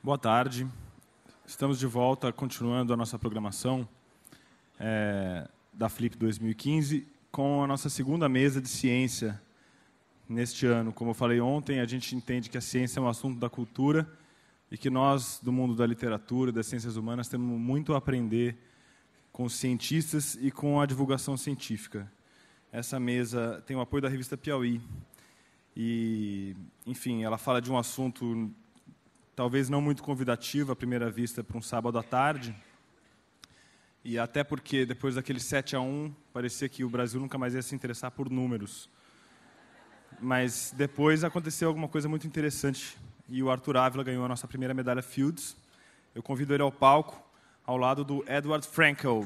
Boa tarde. Estamos de volta, continuando a nossa programação da Flip 2015, com a nossa segunda mesa de ciência neste ano. Como eu falei ontem, a gente entende que a ciência é um assunto da cultura e que nós, do mundo da literatura e das ciências humanas, temos muito a aprender com os cientistas e com a divulgação científica. Essa mesa tem o apoio da revista Piauí. E, enfim, ela fala de um assunto talvez não muito convidativo à primeira vista para um sábado à tarde, e até porque depois daquele 7-1 parecia que o Brasil nunca mais ia se interessar por números. Mas depois aconteceu alguma coisa muito interessante e o Arthur Ávila ganhou a nossa primeira medalha Fields. Eu convido ele ao palco, ao lado do Edward Frankel.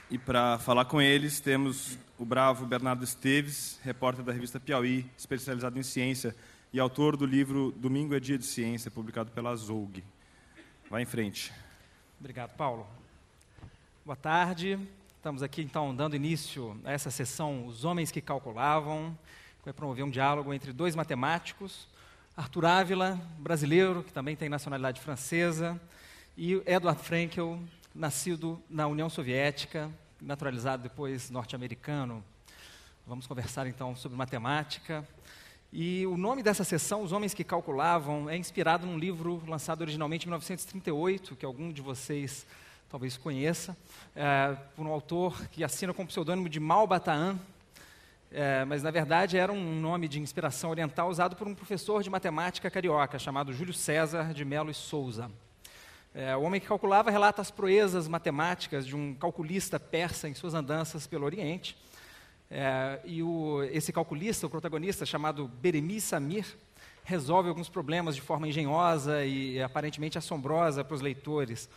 E para falar com eles, temos o bravo Bernardo Esteves, repórter da revista Piauí, especializado em ciência e autor do livro Domingo é Dia de Ciência, publicado pela Zoug. Vai em frente. Obrigado, Paulo. Boa tarde. Estamos aqui, então, dando início a essa sessão Os Homens que Calculavam, que vai promover um diálogo entre dois matemáticos, Arthur Ávila, brasileiro, que também tem nacionalidade francesa, e Edward Frankel, nascido na União Soviética, naturalizado depois norte-americano. Vamos conversar então sobre matemática. E o nome dessa sessão, Os Homens que Calculavam, é inspirado num livro lançado originalmente em 1938, que algum de vocês talvez conheça, por um autor que assina com o pseudônimo de Malbataan, mas na verdade era um nome de inspiração oriental usado por um professor de matemática carioca chamado Júlio César de Melo e Souza. O Homem que Calculava relata as proezas matemáticas de um calculista persa em suas andanças pelo Oriente. Esse calculista, o protagonista, chamado Beremi Samir, resolve alguns problemas de forma engenhosa e aparentemente assombrosa para os leitores.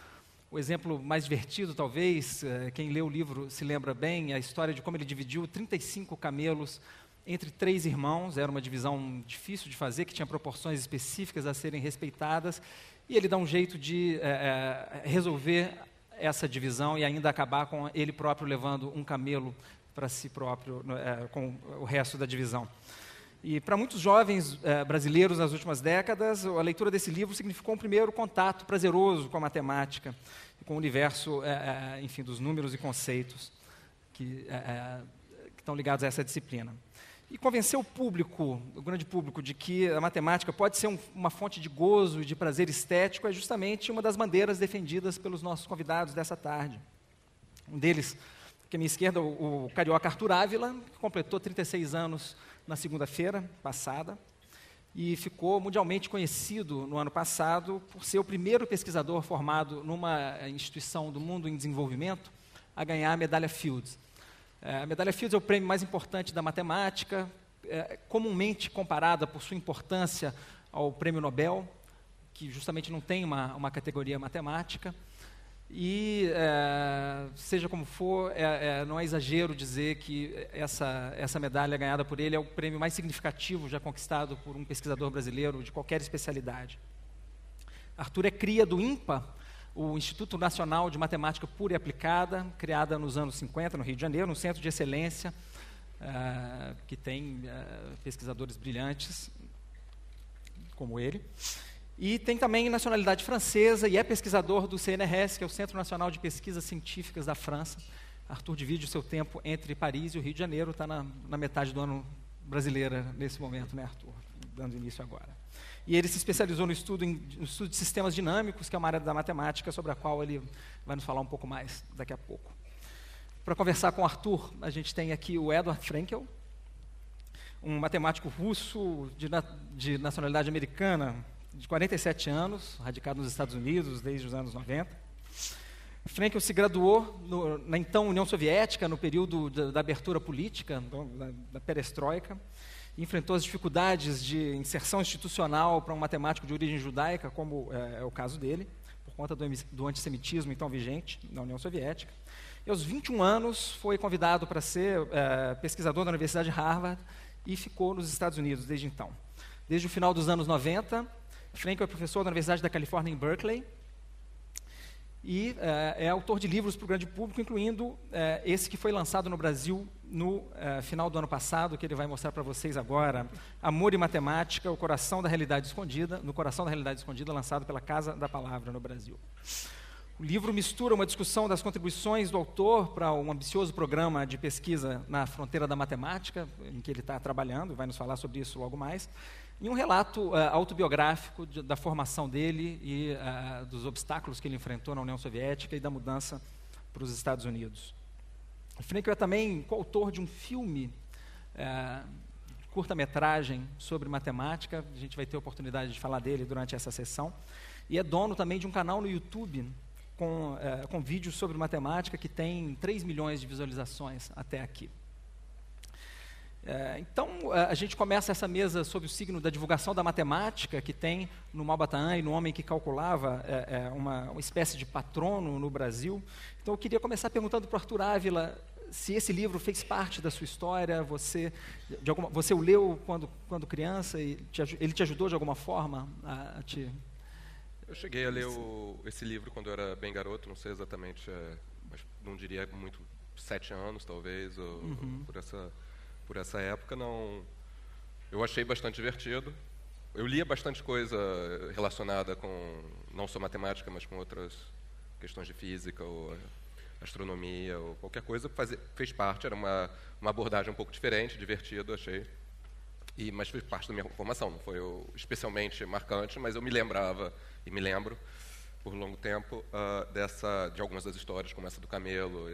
O exemplo mais divertido, talvez, quem lê o livro se lembra bem, é a história de como ele dividiu 35 camelos entre 3 irmãos. Era uma divisão difícil de fazer, que tinha proporções específicas a serem respeitadas. E ele dá um jeito de resolver essa divisão e ainda acabar com ele próprio levando um camelo para si próprio, com o resto da divisão. E para muitos jovens brasileiros nas últimas décadas, a leitura desse livro significou um primeiro contato prazeroso com a matemática e com o universo, enfim, dos números e conceitos que estão ligados a essa disciplina. E convencer o público, o grande público, de que a matemática pode ser uma fonte de gozo e de prazer estético é justamente uma das bandeiras defendidas pelos nossos convidados dessa tarde. Um deles, aqui à minha esquerda, o carioca Arthur Ávila, que completou 36 anos na segunda-feira passada e ficou mundialmente conhecido no ano passado por ser o primeiro pesquisador formado numa instituição do mundo em desenvolvimento a ganhar a medalha Fields. A medalha Fields é o prêmio mais importante da matemática, comumente comparada por sua importância ao prêmio Nobel, que justamente não tem uma categoria matemática. E, seja como for, não é exagero dizer que essa medalha ganhada por ele é o prêmio mais significativo já conquistado por um pesquisador brasileiro de qualquer especialidade. Arthur é cria do INPA, o Instituto Nacional de Matemática Pura e Aplicada, criada nos anos 50, no Rio de Janeiro, um centro de excelência que tem pesquisadores brilhantes como ele. E tem também nacionalidade francesa e é pesquisador do CNRS, que é o Centro Nacional de Pesquisas Científicas da França. Arthur divide o seu tempo entre Paris e o Rio de Janeiro, está na metade do ano brasileira nesse momento, né, Arthur? Dando início agora. E ele se especializou no estudo de sistemas dinâmicos, que é uma área da matemática sobre a qual ele vai nos falar um pouco mais daqui a pouco. Para conversar com o Arthur, a gente tem aqui o Edward Frankel, um matemático russo de nacionalidade americana, de 47 anos, radicado nos Estados Unidos desde os anos 90. Frankel se graduou na então União Soviética, no período da abertura política, da perestroika, e enfrentou as dificuldades de inserção institucional para um matemático de origem judaica, como é o caso dele, por conta do antissemitismo então vigente na União Soviética. E aos 21 anos foi convidado para ser pesquisador da Universidade de Harvard e ficou nos Estados Unidos desde então. Desde o final dos anos 90, Frankel é professor da Universidade da Califórnia em Berkeley e é autor de livros para o grande público, incluindo esse que foi lançado no Brasil no final do ano passado, que ele vai mostrar para vocês agora, Amor e Matemática, no Coração da Realidade Escondida, lançado pela Casa da Palavra no Brasil. O livro mistura uma discussão das contribuições do autor para um ambicioso programa de pesquisa na fronteira da matemática, em que ele está trabalhando, vai nos falar sobre isso logo mais, e um relato autobiográfico da formação dele e dos obstáculos que ele enfrentou na União Soviética e da mudança para os Estados Unidos. Frenkel é também coautor de um filme, curta-metragem sobre matemática, a gente vai ter a oportunidade de falar dele durante essa sessão, e é dono também de um canal no YouTube com vídeos sobre matemática que tem 3 milhões de visualizações até aqui. Então, a gente começa essa mesa sob o signo da divulgação da matemática, que tem no Malbataan e no Homem que Calculava uma espécie de patrono no Brasil. Então, eu queria começar perguntando para o Arthur Ávila se esse livro fez parte da sua história, você o leu quando criança e ele te ajudou de alguma forma a te... Eu cheguei a ler esse livro quando eu era bem garoto, não sei exatamente, mas não diria muito, 7 anos talvez, ou por essa época. Não, eu achei bastante divertido. Eu lia bastante coisa relacionada com, não só matemática, mas com outras questões de física ou astronomia ou qualquer coisa, fez parte, era uma abordagem um pouco diferente, divertido, achei. Mas fez parte da minha formação, não foi especialmente marcante, mas eu me lembrava e me lembro por longo tempo de algumas das histórias, como essa do camelo.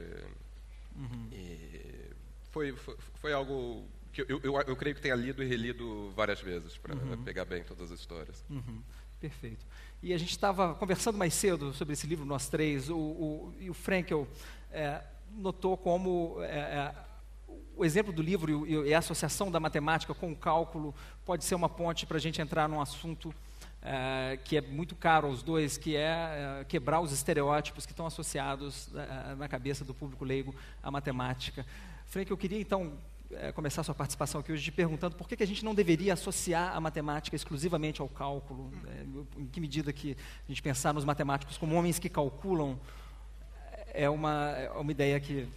E foi algo que eu creio que tenha lido e relido várias vezes para pegar bem todas as histórias. Perfeito. E a gente estava conversando mais cedo sobre esse livro, nós três, e o Frenkel notou como o exemplo do livro e a associação da matemática com o cálculo pode ser uma ponte para a gente entrar num assunto que é muito caro aos dois, que é quebrar os estereótipos que estão associados na cabeça do público leigo à matemática. Frenkel, eu queria então começar a sua participação aqui hoje te perguntando por que a gente não deveria associar a matemática exclusivamente ao cálculo, em que medida que a gente pensar nos matemáticos como homens que calculam é uma ideia que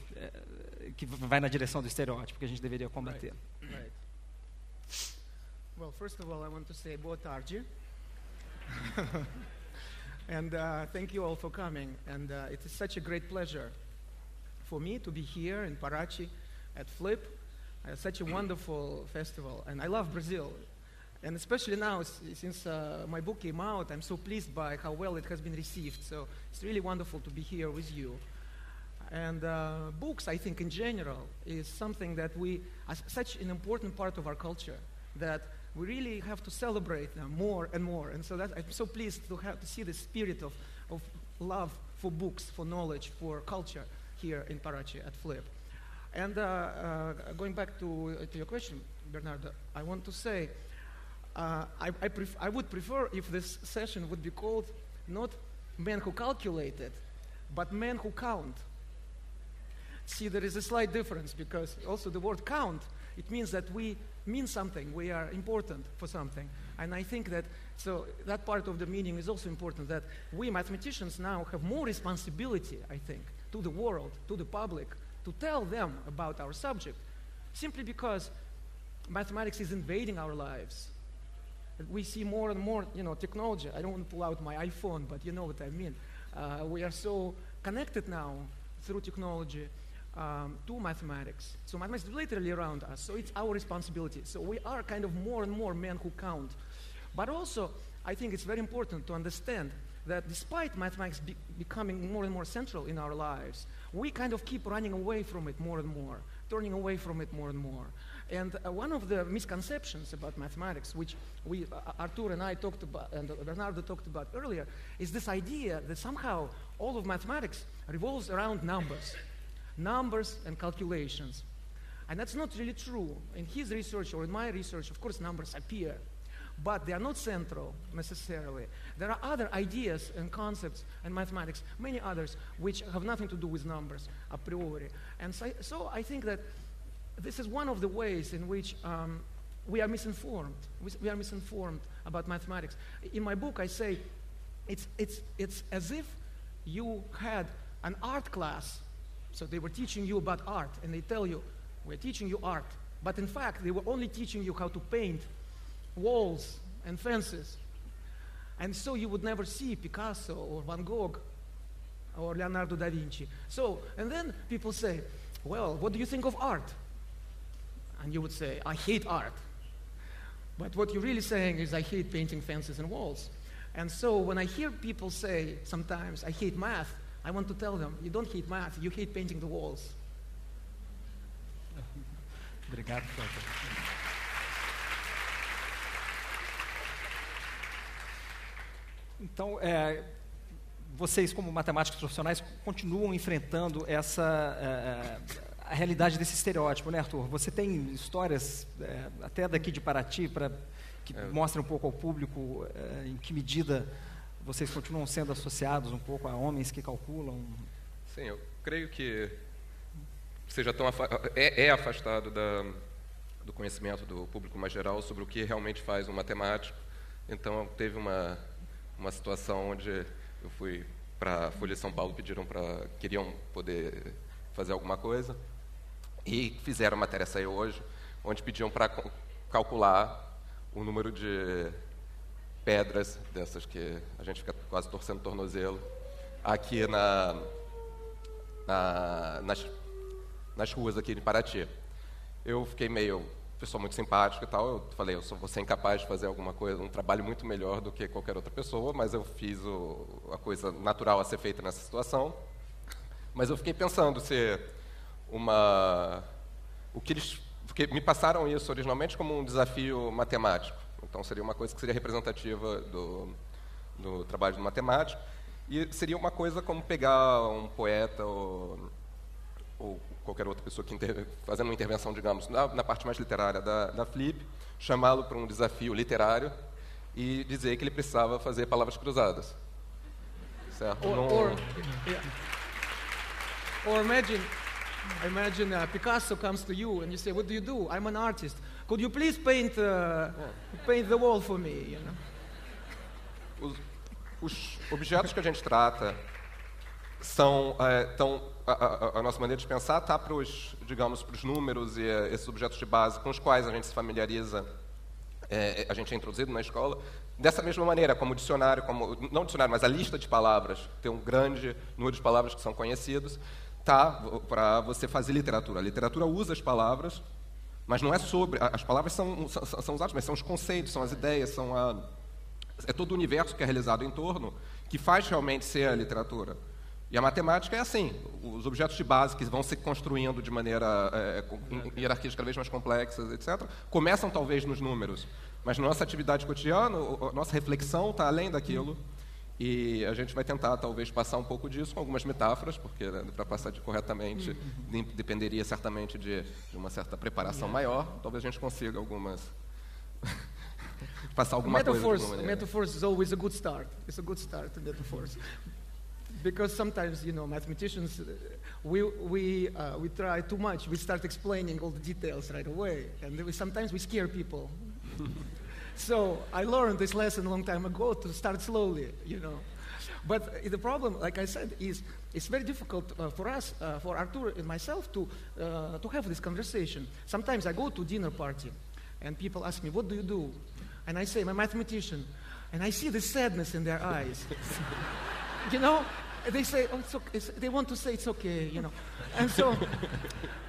vai na direção do estereótipo que a gente deveria combater. Right. Well, first of all, I want to say boa tarde. And thank you all for coming. And it is such a great pleasure for me to be here in Paraty at Flip. Such a wonderful festival. And I love Brazil. And especially now, since my book came out, I'm so pleased by how well it has been received. So it's really wonderful to be here with you. And books, I think, in general, is something that such an important part of our culture that we really have to celebrate more and more. And so I'm so pleased to see the spirit of love for books, for knowledge, for culture here in Paraty at Flip. And going back to your question, Bernardo, I want to say I would prefer if this session would be called not Men Who Calculated, but Men Who Count. See, there is a slight difference because also the word count, it means that we mean something, we are important for something. And I think that part of the meaning is also important, that we mathematicians now have more responsibility, I think, to the world, to the public, to tell them about our subject, simply because mathematics is invading our lives. We see more and more, technology. I don't want to pull out my iPhone, but you know what I mean. We are so connected now through technology to mathematics. So mathematics is literally around us, so it's our responsibility. So we are kind of more and more men who count. But also, I think it's very important to understand that despite mathematics becoming more and more central in our lives, we kind of keep running away from it more and more, turning away from it more and more. And one of the misconceptions about mathematics, which Artur and I talked about, and Bernardo talked about earlier, is this idea that somehow all of mathematics revolves around numbers and calculations. And that's not really true. In his research or in my research, of course, numbers appear, but they are not central necessarily. There are other ideas and concepts in mathematics, many others, which have nothing to do with numbers a priori. And so I think that this is one of the ways in which we are misinformed. We are misinformed about mathematics. In my book, I say it's as if you had an art class. So they were teaching you about art, and they tell you, we're teaching you art. But in fact, they were only teaching you how to paint walls and fences. And so you would never see Picasso or Van Gogh or Leonardo da Vinci. So, and then people say, well, what do you think of art? And you would say, I hate art. But what you're really saying is, I hate painting fences and walls. And so when I hear people say sometimes, I hate math, I want to tell them, you don't hate math, you hate painting the walls. Obrigado, Flávio. Então, vocês, como matemáticos profissionais, continuam enfrentando a realidade desse estereótipo, né, Arthur? Você tem histórias, até daqui de Paraty, que mostram um pouco ao público em que medida vocês continuam sendo associados um pouco a homens que calculam? Sim, eu creio que seja tão afastado do conhecimento do público mais geral sobre o que realmente faz um matemático. Então, teve uma situação onde eu fui para a Folha de São Paulo, queriam poder fazer alguma coisa, e fizeram a matéria sair hoje, onde pediam para calcular o número de pedras, dessas que a gente fica quase torcendo o tornozelo, aqui nas ruas aqui de Paraty. Eu fiquei pessoa muito simpática e tal, eu falei, vou ser incapaz de fazer alguma coisa, um trabalho muito melhor do que qualquer outra pessoa, mas eu fiz a coisa natural a ser feita nessa situação. Mas eu fiquei pensando se porque me passaram isso originalmente como um desafio matemático, então seria uma coisa que seria representativa do trabalho do matemático, e seria uma coisa como pegar um poeta ou qualquer outra pessoa fazendo uma intervenção, digamos, na parte mais literária da Flip, chamá-lo para um desafio literário e dizer que ele precisava fazer palavras cruzadas. Certo? Or imagine Picasso comes to you and you say, what do you do? I'm an artist. Could you please paint the wall for me? You know? Os objetos que a gente trata são a nossa maneira de pensar está para os números e esses objetos de base com os quais a gente se familiariza, a gente é introduzido na escola, dessa mesma maneira, como dicionário, não dicionário, mas a lista de palavras, tem um grande número de palavras que são conhecidos, tá para você fazer literatura. A literatura usa as palavras, mas não é sobre... As palavras são usadas, mas são os conceitos, são as ideias, é todo o universo que é realizado em torno que faz realmente ser a literatura. E a matemática é assim, os objetos de base que vão se construindo de maneira, em hierarquias cada vez mais complexas, etc., começam talvez nos números, mas na nossa atividade cotidiana, a nossa reflexão está além daquilo, e a gente vai tentar talvez passar um pouco disso com algumas metáforas, porque para passar corretamente dependeria certamente de uma certa preparação maior, talvez a gente consiga passar alguma coisa. Metaphors is always a good start. It's a good start, metaphors. Because sometimes, mathematicians, we try too much. We start explaining all the details right away, and sometimes we scare people. So I learned this lesson a long time ago to start slowly, But the problem, like I said, is it's very difficult for us, for Artur and myself, to have this conversation. Sometimes I go to a dinner party, and people ask me, "What do you do?" And I say, "I'm a mathematician," and I see the sadness in their eyes. They say, "Oh, it's okay." They want to say it's okay, And so,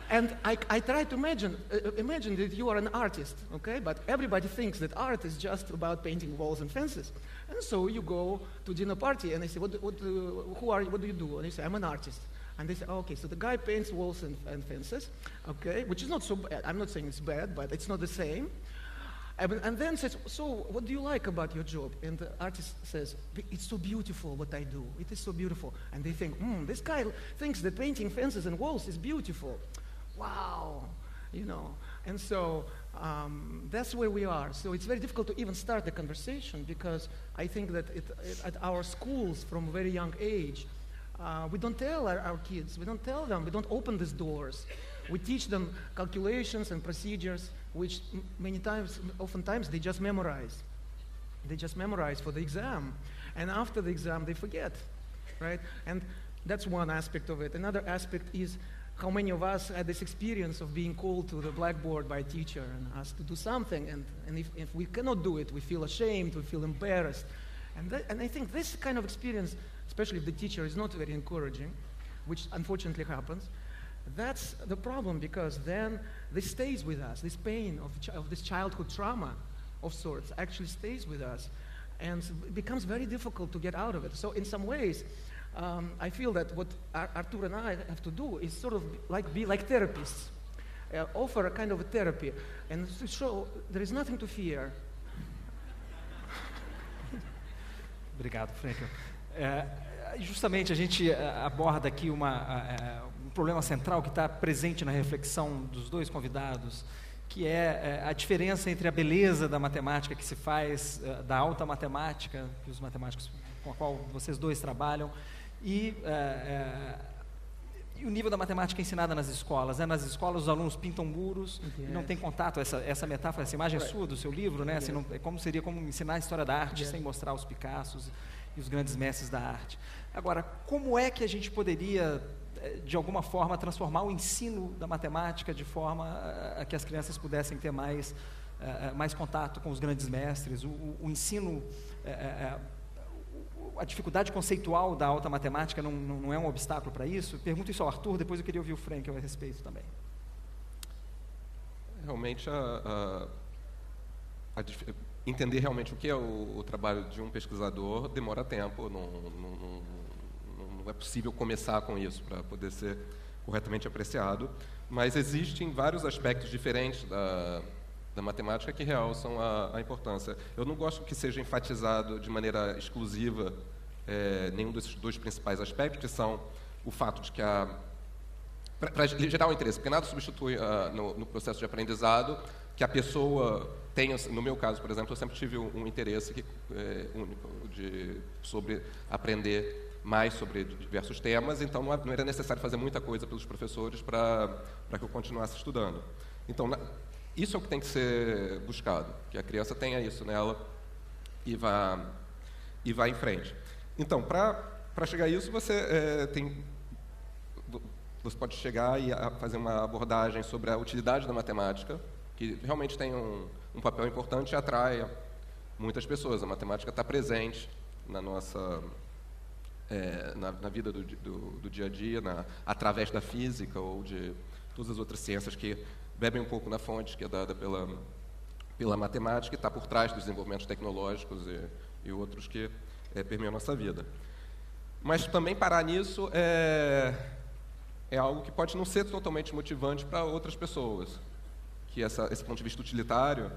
and I try to imagine that you are an artist, okay? But everybody thinks that art is just about painting walls and fences. And so you go to dinner party, and they say, who are you? What do you do? And they say, "I'm an artist." And they say, "Oh, okay, so the guy paints walls and fences, okay, which is not so bad. I'm not saying it's bad, but it's not the same." And then says, "So what do you like about your job?" And the artist says, "It's so beautiful what I do. It is so beautiful." And they think, this guy thinks that painting fences and walls is beautiful. Wow, And so that's where we are. So it's very difficult to even start the conversation, because I think that at our schools from a very young age, we don't tell our kids, we don't tell them, we don't open these doors. We teach them calculations and procedures, which oftentimes they just memorize. They just memorize for the exam. And after the exam, they forget. right? And that's one aspect of it. Another aspect is how many of us had this experience of being called to the blackboard by a teacher and asked to do something, and if we cannot do it, we feel ashamed, we feel embarrassed. And I think this kind of experience, especially if the teacher is not very encouraging, which unfortunately happens, that's the problem, because then this stays with us. This pain of this childhood trauma of sorts actually stays with us, and it becomes very difficult to get out of it. So in some ways, I feel that what Artur and I have to do is sort of be like therapists, offer a kind of a therapy, and to show there is nothing to fear. Obrigado, Frankel. Justamente a gente aborda aqui um problema central que está presente na reflexão dos dois convidados, que é a diferença entre a beleza da matemática que se faz, da alta matemática, que os matemáticos com a qual vocês dois trabalham, e o nível da matemática ensinada nas escolas. Nas escolas os alunos pintam muros e não tem contato. Essa metáfora, essa imagem é sua, do seu livro, né? Assim, seria como ensinar a história da arte sem mostrar os Picassos e os grandes mestres da arte. Agora, como é que a gente poderia, de alguma forma, transformar o ensino da matemática de forma a que as crianças pudessem ter mais contato com os grandes mestres, o ensino... A dificuldade conceitual da alta matemática não é um obstáculo para isso? Pergunto isso ao Artur, depois eu queria ouvir o Frankel a respeito também. Realmente, entender realmente o que é o trabalho de um pesquisador demora tempo, não é possível começar com isso para poder ser corretamente apreciado, mas existem vários aspectos diferentes da matemática que realçam a importância. Eu não gosto que seja enfatizado de maneira exclusiva nenhum desses dois principais aspectos, que são o fato de que para gerar o interesse, porque nada substitui no processo de aprendizado que a pessoa tenha. No meu caso, por exemplo, eu sempre tive um interesse único sobre aprender mais sobre diversos temas, então não era necessário fazer muita coisa pelos professores para que eu continuasse estudando. Então, isso é o que tem que ser buscado, que a criança tenha isso nela e vá em frente. Então, para chegar a isso, você pode chegar e fazer uma abordagem sobre a utilidade da matemática, que realmente tem um papel importante e atrai muitas pessoas. A matemática está presente na nossa na vida do dia a dia, através da física ou de todas as outras ciências que bebem um pouco na fonte que é dada pela matemática, e está por trás dos desenvolvimentos tecnológicos e outros que permeiam a nossa vida. Mas também parar nisso é algo que pode não ser totalmente motivante para outras pessoas, que esse ponto de vista utilitário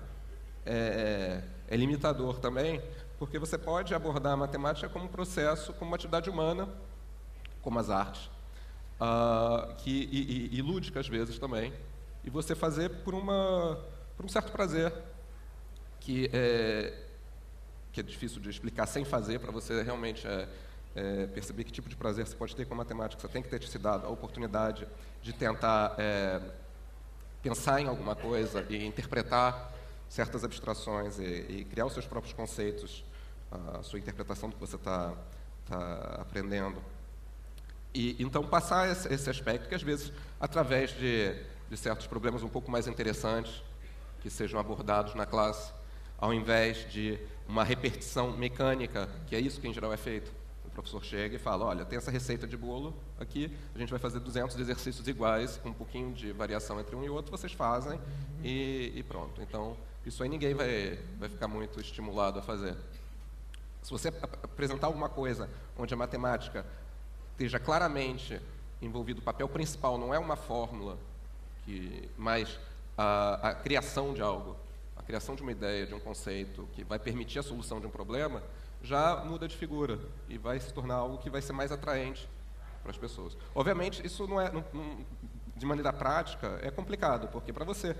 é limitador também, porque você pode abordar a matemática como um processo, como uma atividade humana, como as artes, e lúdica às vezes também, e você fazer por um certo prazer, que é difícil de explicar sem fazer, para você realmente perceber que tipo de prazer você pode ter com a matemática. Você tem que ter se dado a oportunidade de tentar pensar em alguma coisa e interpretar certas abstrações e criar os seus próprios conceitos, a sua interpretação do que você está aprendendo. E então passar esse aspecto, que às vezes, através de certos problemas um pouco mais interessantes, que sejam abordados na classe, ao invés de uma repetição mecânica, que é isso que em geral é feito. O professor chega e fala, olha, tem essa receita de bolo aqui, a gente vai fazer 200 exercícios iguais, com um pouquinho de variação entre um e outro, vocês fazem e pronto. Então, isso aí ninguém vai ficar muito estimulado a fazer. Se você apresentar alguma coisa onde a matemática esteja claramente envolvido, o papel principal não é uma fórmula, mas a criação de algo, a criação de uma ideia, de um conceito que vai permitir a solução de um problema, já muda de figura e vai se tornar algo que vai ser mais atraente para as pessoas. Obviamente, isso de maneira prática é complicado, porque para você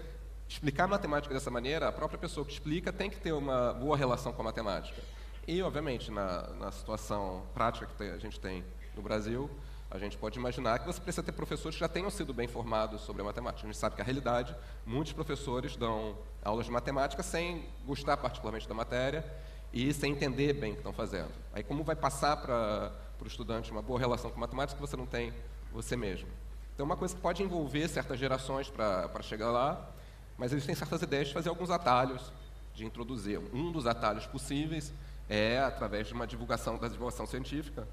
explicar a matemática dessa maneira, a própria pessoa que explica tem que ter uma boa relação com a matemática. E, obviamente, na situação prática que a gente tem no Brasil, a gente pode imaginar que você precisa ter professores que já tenham sido bem formados sobre a matemática. A gente sabe que a realidade, muitos professores dão aulas de matemática sem gostar particularmente da matéria e sem entender bem o que estão fazendo. Aí como vai passar para para o estudante uma boa relação com matemática que você não tem você mesmo. Então, uma coisa que pode envolver certas gerações para chegar lá, mas eles têm certas ideias de fazer alguns atalhos, de introduzir. Um dos atalhos possíveis é através de uma divulgação científica,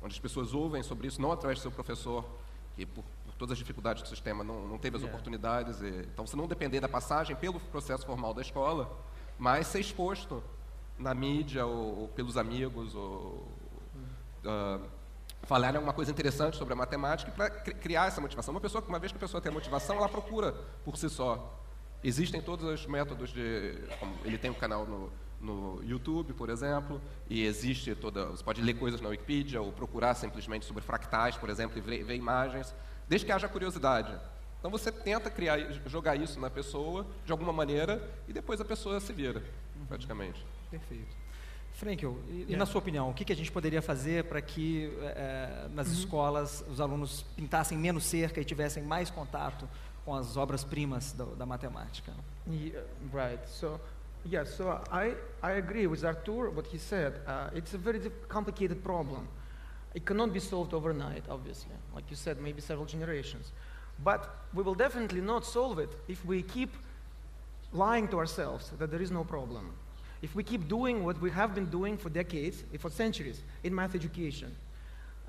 onde as pessoas ouvem sobre isso, não através do seu professor, que por todas as dificuldades do sistema não teve as oportunidades. Então, você não depender da passagem pelo processo formal da escola, mas ser exposto na mídia ou pelos amigos, ou falarem alguma coisa interessante sobre a matemática para criar essa motivação. Uma vez que a pessoa tem a motivação, ela procura por si só. Existem todos os métodos ele tem um canal no YouTube, por exemplo, e existe você pode ler coisas na Wikipedia ou procurar simplesmente sobre fractais, por exemplo, e ver imagens, desde que haja curiosidade. Então você tenta jogar isso na pessoa de alguma maneira e depois a pessoa se vira, praticamente. Perfeito. Frankel, e na sua opinião, o que a gente poderia fazer para que nas escolas os alunos pintassem menos cerca e tivessem mais contato com as obras-primas da matemática? Right. So I agree with Arthur, what he said. It's a very complicated problem. It cannot be solved overnight, obviously. Like you said, maybe several generations. But we will definitely not solve it if we keep lying to ourselves that there is no problem. If we keep doing what we have been doing for decades, for centuries, in math education.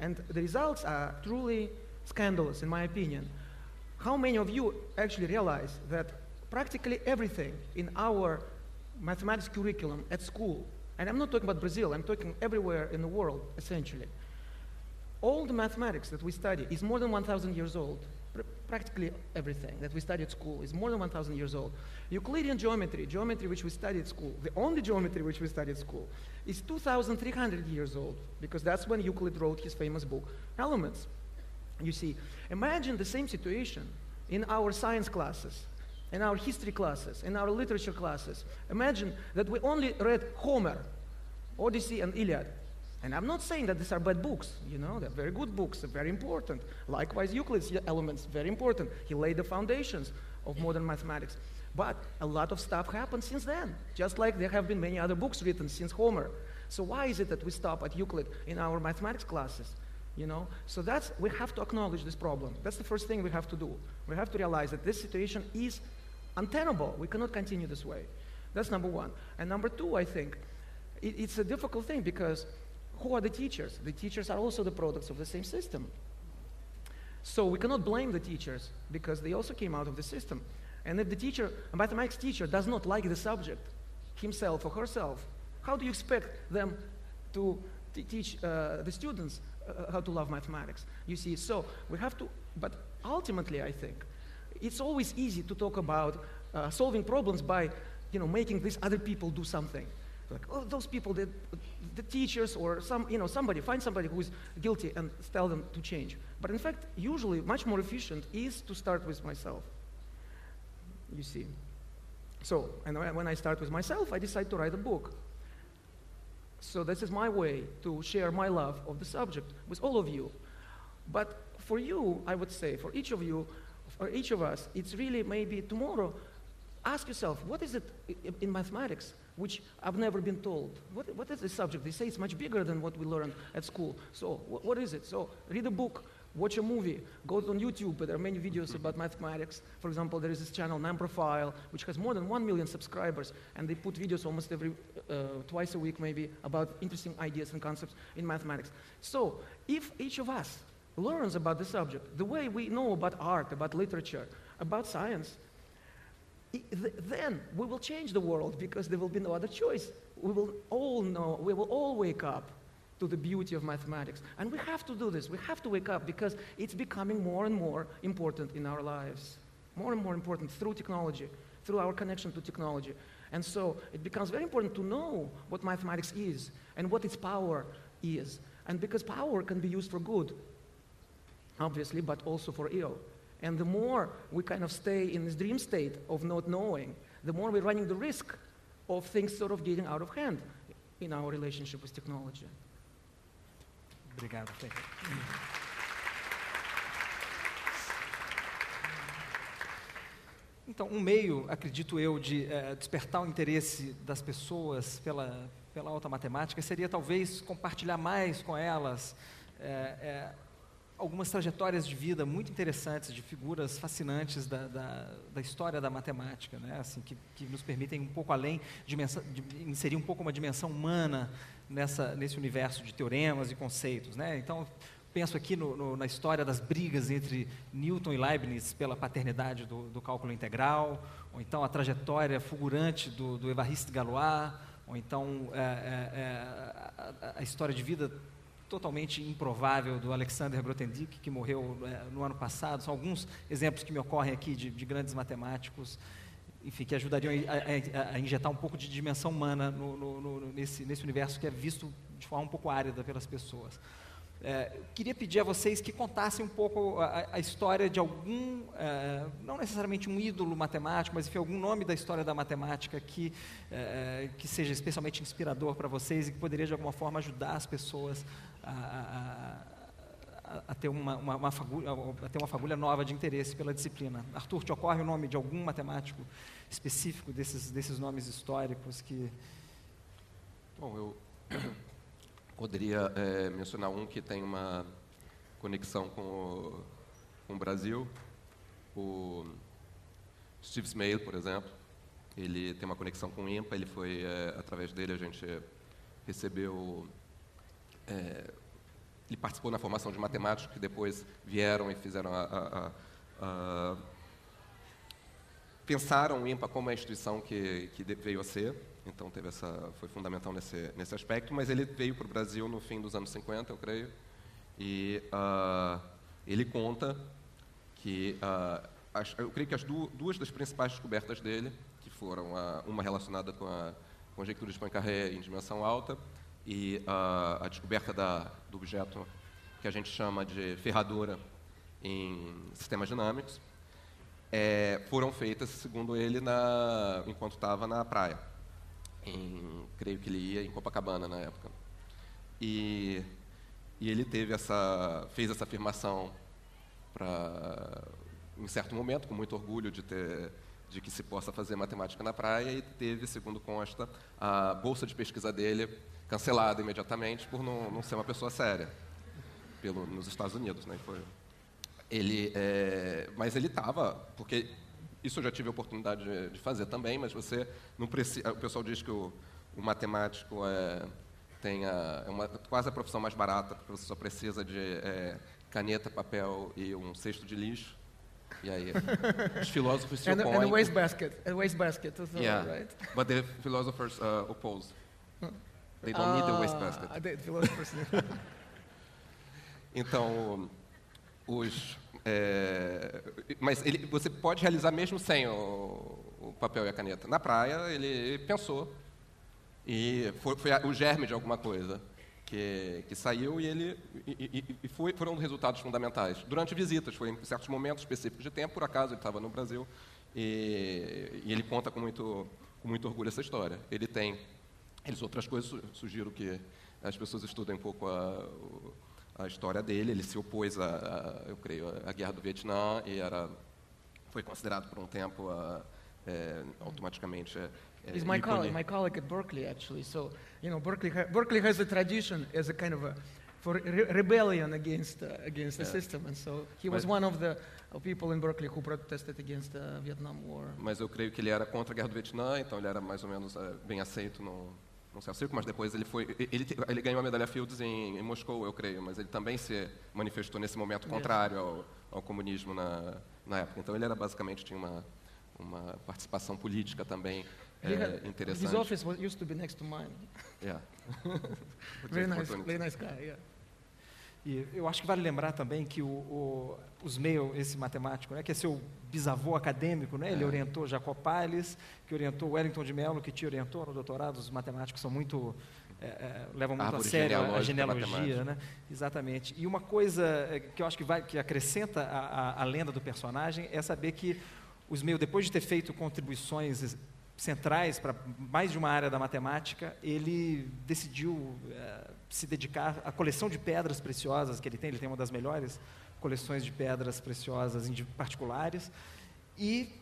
And the results are truly scandalous, in my opinion. How many of you actually realize that practically everything in our mathematics curriculum at school, and I'm not talking about Brazil, I'm talking everywhere in the world, essentially, all the mathematics that we study is more than 1,000 years old. Practically everything that we study at school is more than 1,000 years old. Euclidean geometry which we study at school, the only geometry which we study at school, is 2,300 years old, because that's when Euclid wrote his famous book, Elements. You see, imagine the same situation in our science classes, in our history classes, in our literature classes. Imagine that we only read Homer, Odyssey and Iliad. And I'm not saying that these are bad books, they're very good books, they're very important. Likewise, Euclid's Elements, very important. He laid the foundations of modern mathematics. But a lot of stuff happened since then, just like there have been many other books written since Homer. So why is it that we stop at Euclid in our mathematics classes? So we have to acknowledge this problem. That's the first thing we have to do. We have to realize that this situation is untenable. We cannot continue this way. That's number one. And number two, I think, it's a difficult thing because who are the teachers? The teachers are also the products of the same system. So we cannot blame the teachers because they also came out of the system. And if a mathematics teacher does not like the subject, himself or herself, how do you expect them to teach the students how to love mathematics? You see, so we have to, but ultimately I think, it's always easy to talk about solving problems by, making these other people do something. Like, those people, the teachers or somebody, find somebody who is guilty and tell them to change. But in fact, usually much more efficient is to start with myself. You see. So, and when I start with myself, I decide to write a book. So this is my way to share my love of the subject with all of you. But for you, I would say, for each of you, for each of us, it's really maybe tomorrow, ask yourself, what is it in mathematics which I've never been told? What is the subject? They say it's much bigger than what we learned at school. So what is it? So read a book, watch a movie, go on YouTube, there are many videos about mathematics. For example, there is this channel, NumProfile, which has more than 1 million subscribers, and they put videos almost twice a week maybe about interesting ideas and concepts in mathematics. So if each of us learns about the subject, the way we know about art, about literature, about science, then we will change the world because there will be no other choice. We will all know, we will all wake up to the beauty of mathematics. And we have to do this. We have to wake up because it's becoming more and more important in our lives. More and more important through technology, through our connection to technology. And so it becomes very important to know what mathematics is and what its power is. And because power can be used for good, obviously, but also for ill. And the more we kind of stay in this dream state of not knowing, the more we're running the risk of things sort of getting out of hand in our relationship with technology. Obrigado, Frankel. Então, um meio, acredito eu, de despertar o interesse das pessoas pela alta matemática seria talvez compartilhar mais com elas algumas trajetórias de vida muito interessantes, de figuras fascinantes da história da matemática, né? Assim, que nos permitem um pouco além, de inserir um pouco uma dimensão humana nesse universo de teoremas e conceitos, né? Então, penso aqui na história das brigas entre Newton e Leibniz pela paternidade do cálculo integral, ou então a trajetória fulgurante do Évariste Galois, ou então a história de vida totalmente improvável do Alexander Grothendieck, que morreu no ano passado. São alguns exemplos que me ocorrem aqui de grandes matemáticos, enfim, que ajudariam a injetar um pouco de dimensão humana nesse universo que é visto de forma um pouco árida pelas pessoas. Queria pedir a vocês que contassem um pouco a história de algum, não necessariamente um ídolo matemático, mas enfim, algum nome da história da matemática que seja especialmente inspirador para vocês e que poderia de alguma forma ajudar as pessoas a ter uma fagulha nova de interesse pela disciplina. Arthur, te ocorre o nome de algum matemático específico desses nomes históricos que... Bom, eu poderia mencionar um que tem uma conexão com o Brasil, o Steve Smale, por exemplo. Ele tem uma conexão com o INPA, através dele a gente recebeu... ele participou na formação de matemáticos que depois vieram e fizeram pensaram o INPA como a instituição que veio a ser. Então foi fundamental nesse aspecto, mas ele veio para o Brasil no fim dos anos 50, eu creio, e ele conta que, eu creio que as duas das principais descobertas dele, que foram uma relacionada com a conjectura de Poincaré em dimensão alta, e a descoberta do objeto que a gente chama de ferradura em sistemas dinâmicos, foram feitas, segundo ele, enquanto estava na praia. Creio que ele ia em Copacabana na época. E ele fez essa afirmação em certo momento, com muito orgulho de que se possa fazer matemática na praia, e teve, segundo consta, a bolsa de pesquisa dele cancelada imediatamente por não ser uma pessoa séria nos Estados Unidos, né? Mas ele estava, porque isso eu já tive a oportunidade de fazer também, mas você não precisa. O pessoal diz que o matemático quase a profissão mais barata, porque você só precisa de caneta, papel e um cesto de lixo. E aí, os filósofos se opõem. And a wastebasket also, yeah, right? But the philosophers oppose. They don't need the wastebasket. The philosophers. Então, mas você pode realizar mesmo sem o papel e a caneta. Na praia, ele pensou, e foi o germe de alguma coisa que saiu, e foram resultados fundamentais. Durante visitas, foi em certos momentos específicos de tempo, por acaso ele estava no Brasil, e ele conta com muito orgulho essa história. Eles outras coisas, sugiro que as pessoas estudem um pouco a história dele. Ele se opôs eu creio, à Guerra do Vietnã, e foi considerado por um tempo automaticamente He's my colleague at Berkeley, actually. So, Berkeley has a tradition as a kind of for rebellion against the system, and so he was one of the people in Berkeley who protested against the Vietnam War. Mas eu creio que ele era contra a Guerra do Vietnã, então ele era mais ou menos bem aceito no seu círculo, mas depois ele ganhou a medalha Fields em Moscou, eu creio, mas ele também se manifestou nesse momento contrário ao comunismo na época. Então ele basicamente tinha uma participação política também interessante. His office used to be next to mine. Yeah. Very nice guy. Yeah. E eu acho que vale lembrar também que o Smale, esse matemático, né, que é seu bisavô acadêmico, né, ele orientou Jacob Palles, que orientou Wellington de Mello, que te orientou no doutorado. Os matemáticos são levam muito a sério a genealogia, né? Exatamente. E uma coisa que eu acho que acrescenta a lenda do personagem é saber que o Smale, depois de ter feito contribuições centrais para mais de uma área da matemática, ele decidiu se dedicar à coleção de pedras preciosas que ele tem. Ele tem uma das melhores coleções de pedras preciosas particulares, e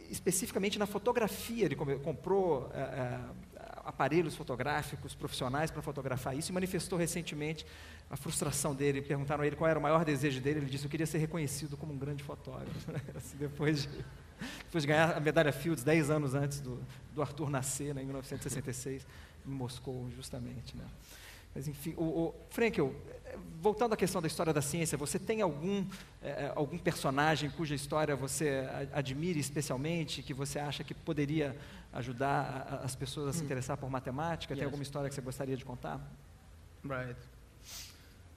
especificamente na fotografia. Ele comprou aparelhos fotográficos profissionais para fotografar isso, e manifestou recentemente a frustração dele. Perguntaram a ele qual era o maior desejo dele, ele disse: eu queria ser reconhecido como um grande fotógrafo. Assim, depois de ganhar a medalha Fields 10 anos antes do Arthur nascer, né, em 1966, em Moscou, justamente, né? Mas, enfim, Frenkel, voltando à questão da história da ciência, você tem algum personagem cuja história você admire especialmente, que você acha que poderia ajudar as pessoas a se interessar por matemática? Tem alguma história que você gostaria de contar? Right.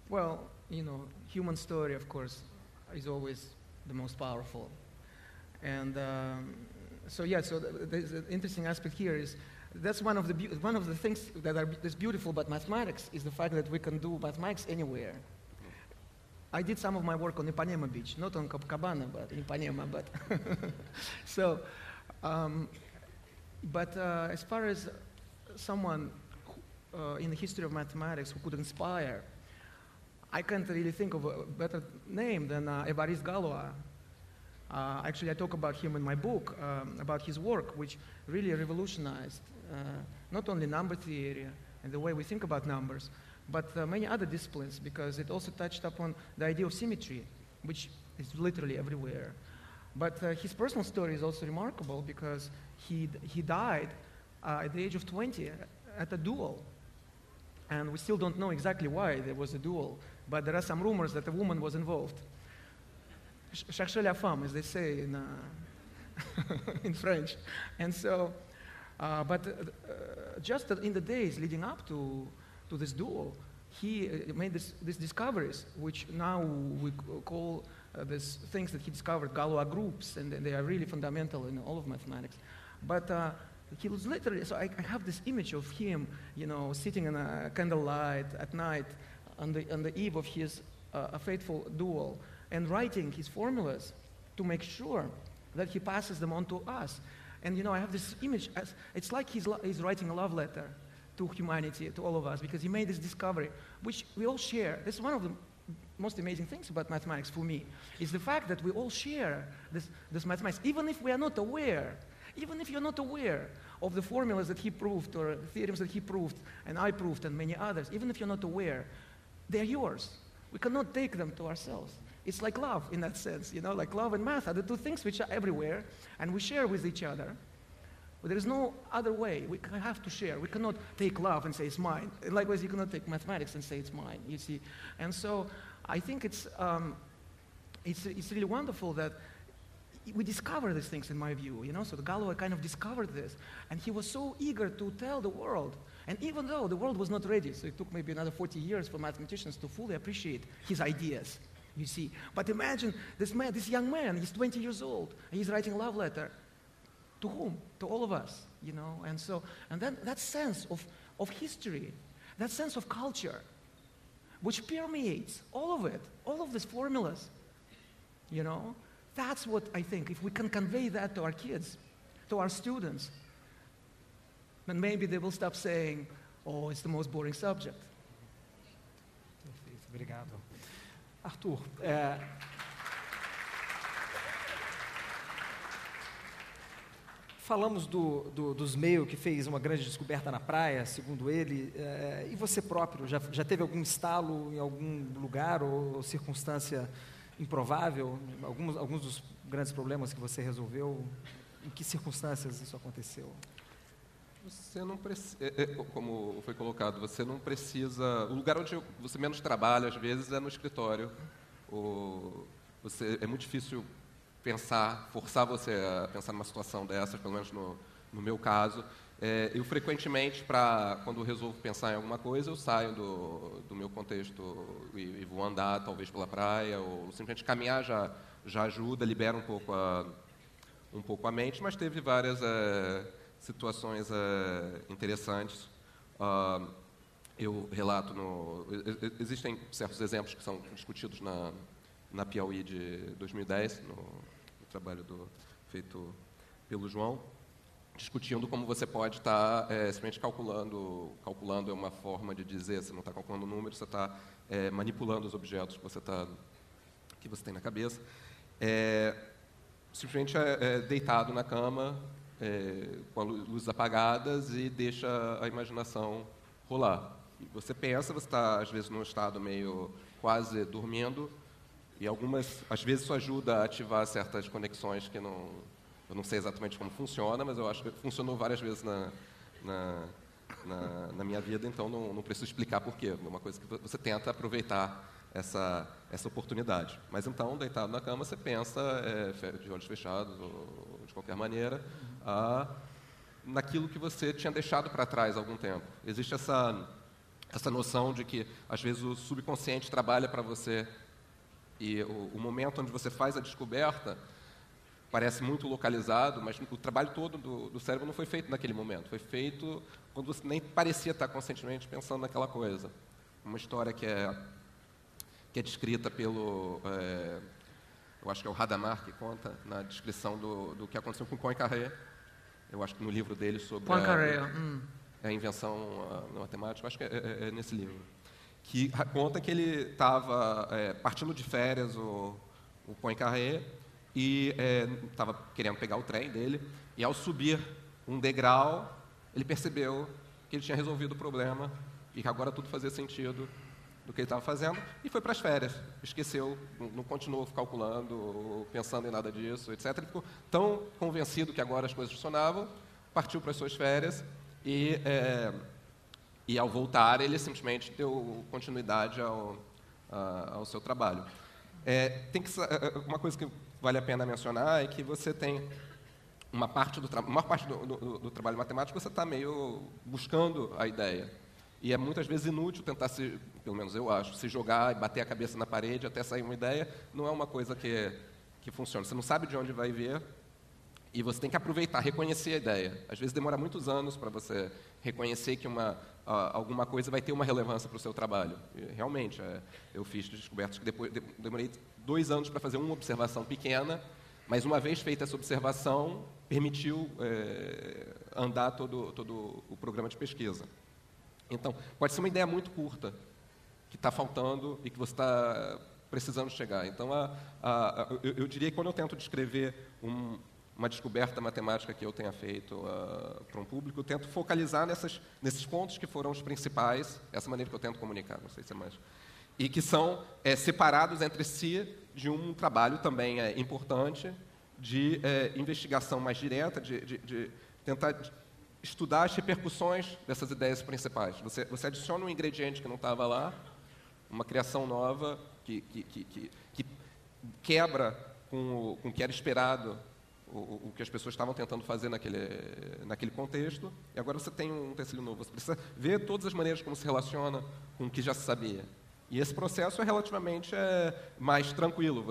Well, human story, of course, is always the most powerful. And so there's an interesting aspect here is that's one of the things that's beautiful about mathematics is the fact that we can do mathematics anywhere. I did some of my work on Ipanema Beach, not on Copacabana, but in Ipanema. But so, as far as someone in the history of mathematics who could inspire, I can't really think of a better name than Évariste Galois. Actually, I talk about him in my book, about his work, which really revolutionized not only number theory and the way we think about numbers, but many other disciplines, because it also touched upon the idea of symmetry, which is literally everywhere. But his personal story is also remarkable because he died at the age of 20 at a duel. And we still don't know exactly why there was a duel, but there are some rumors that a woman was involved. Cherchez la femme, as they say in, in French. And so, just in the days leading up to this duel, he made these discoveries, which now we call these things that he discovered Galois groups, and they are really fundamental in all of mathematics. But he was literally, so I have this image of him, sitting in a candlelight at night on the eve of his fateful duel, and writing his formulas to make sure that he passes them on to us. And I have this image, it's like he's writing a love letter to humanity, to all of us, because he made this discovery, which we all share. This is one of the most amazing things about mathematics for me, is the fact that we all share this mathematics, even if we are not aware. Even if you're not aware of the formulas that he proved, or the theorems that he proved, and I proved, and many others, even if you're not aware, they're yours. We cannot take them to ourselves. It's like love in that sense, like love and math are the two things which are everywhere, and we share with each other. But there is no other way. We have to share. We cannot take love and say it's mine. And likewise, you cannot take mathematics and say it's mine, you see. And so I think it's really wonderful that we discover these things, in my view, So the Galois kind of discovered this, and he was so eager to tell the world. And even though the world was not ready, so it took maybe another 40 years for mathematicians to fully appreciate his ideas, you see. But imagine this young man, he's 20 years old, and he's writing a love letter. To whom? To all of us, And then that sense of history, that sense of culture, which permeates all of it, all of these formulas, That's what I think, if we can convey that to our kids, to our students, then maybe they will stop saying, oh, it's the most boring subject. Perfeito, obrigado. Arthur, falamos do Smale, que fez uma grande descoberta na praia, segundo ele, e você próprio, já teve algum estalo em algum lugar ou circunstância improvável? Alguns dos grandes problemas que você resolveu, em que circunstâncias isso aconteceu? Você não precisa, como foi colocado, você não precisa... O lugar onde você menos trabalha, às vezes, é no escritório. É muito difícil forçar você a pensar numa situação dessas, pelo menos no meu caso. Eu, frequentemente, quando resolvo pensar em alguma coisa, eu saio do meu contexto e vou andar, talvez, pela praia, ou simplesmente caminhar já ajuda, libera um pouco a mente, mas teve várias situações interessantes. Eu relato existem certos exemplos que são discutidos na Piauí de 2010, no trabalho feito pelo João, discutindo como você pode estar simplesmente calculando é uma forma de dizer, você não está calculando números, você está manipulando os objetos que você tem na cabeça. Simplesmente deitado na cama, com as luzes apagadas e deixa a imaginação rolar. E você pensa, você está, às vezes, num estado meio quase dormindo, e às vezes isso ajuda a ativar certas conexões que eu não sei exatamente como funciona, mas eu acho que funcionou várias vezes na minha vida, então não preciso explicar por quê. É uma coisa que você tenta aproveitar essa oportunidade. Mas então, deitado na cama, você pensa, de olhos fechados, ou de qualquer maneira, naquilo que você tinha deixado para trás há algum tempo. Existe essa noção de que, às vezes, o subconsciente trabalha para você e o momento onde você faz a descoberta parece muito localizado, mas o trabalho todo do cérebro não foi feito naquele momento. Foi feito quando você nem parecia estar conscientemente pensando naquela coisa. Uma história que é descrita pelo... eu acho que é o Hadamard que conta na descrição do que aconteceu com Poincaré. Eu acho que no livro dele sobre a invenção na matemática, acho que é nesse livro, que conta que ele estava partindo de férias, o Poincaré, e estava querendo pegar o trem dele, e ao subir um degrau, ele percebeu que ele tinha resolvido o problema e que agora tudo fazia sentido do que ele estava fazendo, e foi para as férias. Esqueceu, não continuou calculando, pensando em nada disso, etc. Ele ficou tão convencido que agora as coisas funcionavam, partiu para as suas férias, e ao voltar, ele simplesmente deu continuidade ao seu trabalho. Uma coisa que vale a pena mencionar é que você tem uma parte do trabalho matemático, você está meio buscando a ideia. E é muitas vezes inútil tentar, pelo menos eu acho, se jogar e bater a cabeça na parede até sair uma ideia. Não é uma coisa que funciona. Você não sabe de onde vai vir e você tem que aproveitar, reconhecer a ideia. Às vezes demora muitos anos para você reconhecer que alguma coisa vai ter uma relevância para o seu trabalho. E, realmente, eu fiz descobertas que depois demorei 2 anos para fazer uma observação pequena, mas uma vez feita essa observação, permitiu andar todo o programa de pesquisa. Então, pode ser uma ideia muito curta, que está faltando e que você está precisando chegar. Então, eu diria que quando eu tento descrever uma descoberta matemática que eu tenha feito para um público, eu tento focalizar nesses pontos que foram os principais, essa maneira que eu tento comunicar, não sei se é mais, e que são separados entre si de um trabalho também importante de investigação mais direta, de tentar estudar as repercussões dessas ideias principais. Você adiciona um ingrediente que não estava lá, uma criação nova que quebra com o que era esperado, o que as pessoas estavam tentando fazer naquele contexto, e agora você tem um utensílio novo. Você precisa ver todas as maneiras como se relaciona com o que já se sabia. E esse processo é relativamente mais tranquilo.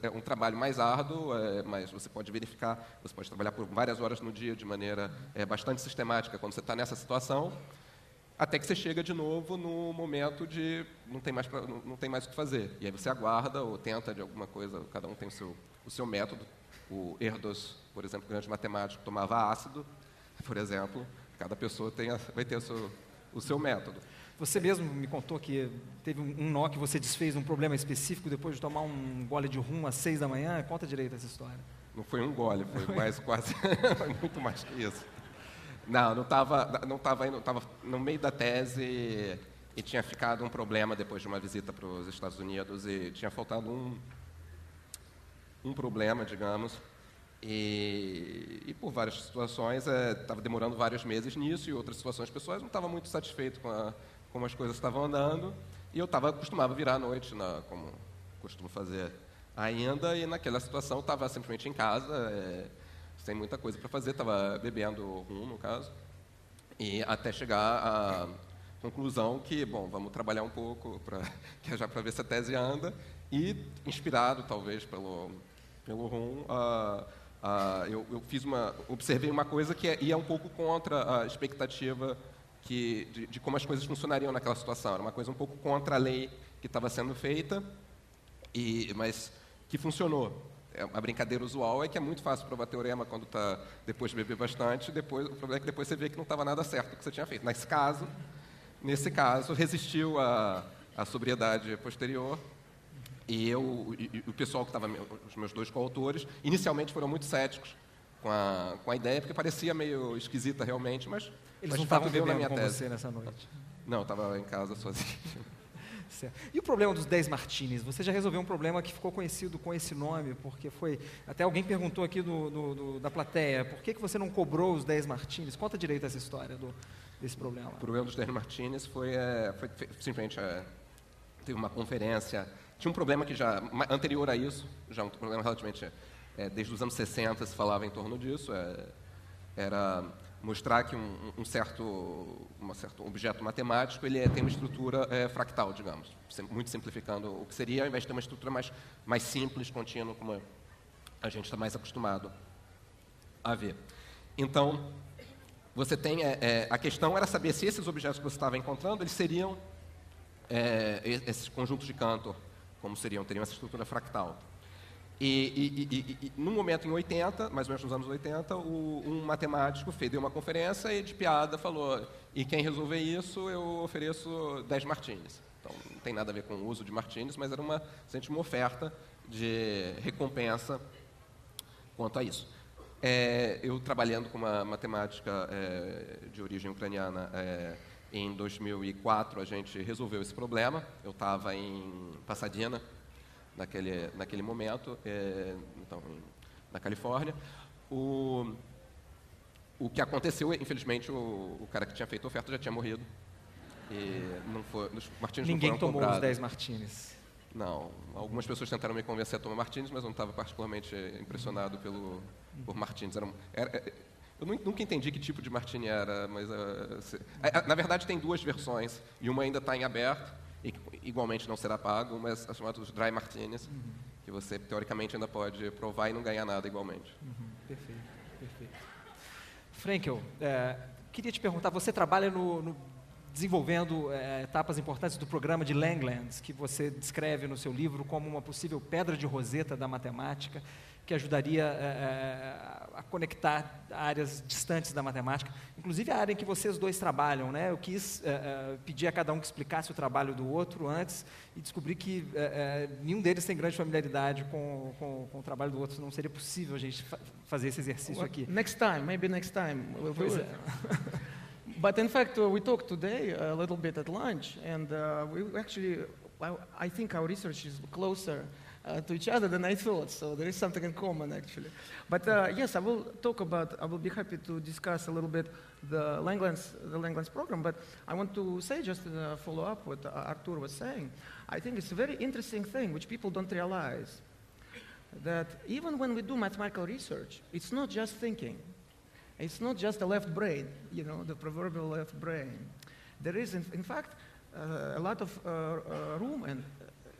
É um trabalho mais árduo, mas você pode verificar, você pode trabalhar por várias horas no dia de maneira bastante sistemática quando você está nessa situação, até que você chega de novo no momento de não tem mais o que fazer. E aí você aguarda ou tenta de alguma coisa, cada um tem o seu método. O Erdos, por exemplo, grande matemático, tomava ácido, por exemplo. Cada pessoa vai ter o seu método. Você mesmo me contou que teve um nó que você desfez um problema específico depois de tomar um gole de rum às 6 da manhã. Conta direito essa história. Não foi um gole, foi mais quase muito mais que isso. Não estava no meio da tese e tinha ficado um problema depois de uma visita para os Estados Unidos e tinha faltado um problema, digamos, e por várias situações estava demorando vários meses nisso, e outras situações pessoais não estava muito satisfeito com como as coisas estavam andando, e eu costumava virar à noite, como costumo fazer ainda, e naquela situação eu estava simplesmente em casa, sem muita coisa para fazer, estava bebendo rum, no caso, e até chegar à conclusão que, bom, vamos trabalhar um pouco já para ver se a tese anda, e inspirado talvez pelo rum, eu observei uma coisa que ia um pouco contra a expectativa de como as coisas funcionariam naquela situação. Era uma coisa um pouco contra a lei que estava sendo feita, mas que funcionou. A brincadeira usual é que é muito fácil provar teorema quando depois de beber bastante, o problema é que depois você vê que não estava nada certo o que você tinha feito. Nesse caso, resistiu à sobriedade posterior, e o pessoal que estava, os meus 2 coautores, inicialmente foram muito céticos com a ideia, porque parecia meio esquisita realmente, mas Eles de não fato estavam veio na bebendo minha com tese. você nessa noite. Não, eu estava em casa sozinho. Certo. E o problema dos 10 martinis? Você já resolveu um problema que ficou conhecido com esse nome, porque foi... Até alguém perguntou aqui da plateia, por que você não cobrou os 10 martinis? Conta direito essa história desse problema. O problema dos 10 martinis foi simplesmente... teve uma conferência... Tinha um problema que já... Anterior a isso, já um problema relativamente... desde os anos 60 se falava em torno disso. Era mostrar que um certo objeto matemático ele tem uma estrutura fractal, digamos, muito simplificando o que seria, ao invés de ter uma estrutura mais simples, contínua, como a gente está mais acostumado a ver. Então, você tem a questão era saber se esses objetos que você estava encontrando eles seriam esses conjuntos de Cantor, como teriam essa estrutura fractal. E num momento em 80, mais ou menos nos anos 80, um matemático deu uma conferência e de piada falou, e quem resolver isso eu ofereço 10 martinis. Então não tem nada a ver com o uso de martinis, mas era uma oferta de recompensa quanto a isso. Eu trabalhando com uma matemática de origem ucraniana, em 2004 a gente resolveu esse problema. Eu estava em Pasadena, naquele momento, então, na Califórnia. O que aconteceu, infelizmente, o cara que tinha feito a oferta já tinha morrido. E os martinis Ninguém não foram tomou comprados. os 10 martinis. Não. Algumas pessoas tentaram me convencer a tomar martinis, mas eu não estava particularmente impressionado por martinis. Eu nunca entendi que tipo de martini era, mas... na verdade, tem duas versões, e uma ainda está em aberto, e igualmente não será pago, mas as chamadas dry martinis, que você, teoricamente, ainda pode provar e não ganhar nada igualmente. Perfeito, perfeito. Frankel, queria te perguntar, você trabalha desenvolvendo etapas importantes do programa de Langlands, que você descreve no seu livro como uma possível pedra de roseta da matemática, que ajudaria a conectar áreas distantes da matemática, inclusive a área em que vocês dois trabalham, né? Eu quis pedir a cada um que explicasse o trabalho do outro antes e descobri que nenhum deles tem grande familiaridade com o trabalho do outro, não seria possível a gente fazer esse exercício aqui. Maybe next time we'll do Pois it. But in fact, we talked today a little bit at lunch, and I think our research is closer to each other than I thought, so there is something in common actually. But yes, I will be happy to discuss a little bit the Langlands program, but I want to say just to follow up what Artur was saying. I think it's a very interesting thing which people don't realize, that even when we do mathematical research, it's not just thinking. It's not just the left brain, the proverbial left brain. There is, in fact, a lot of room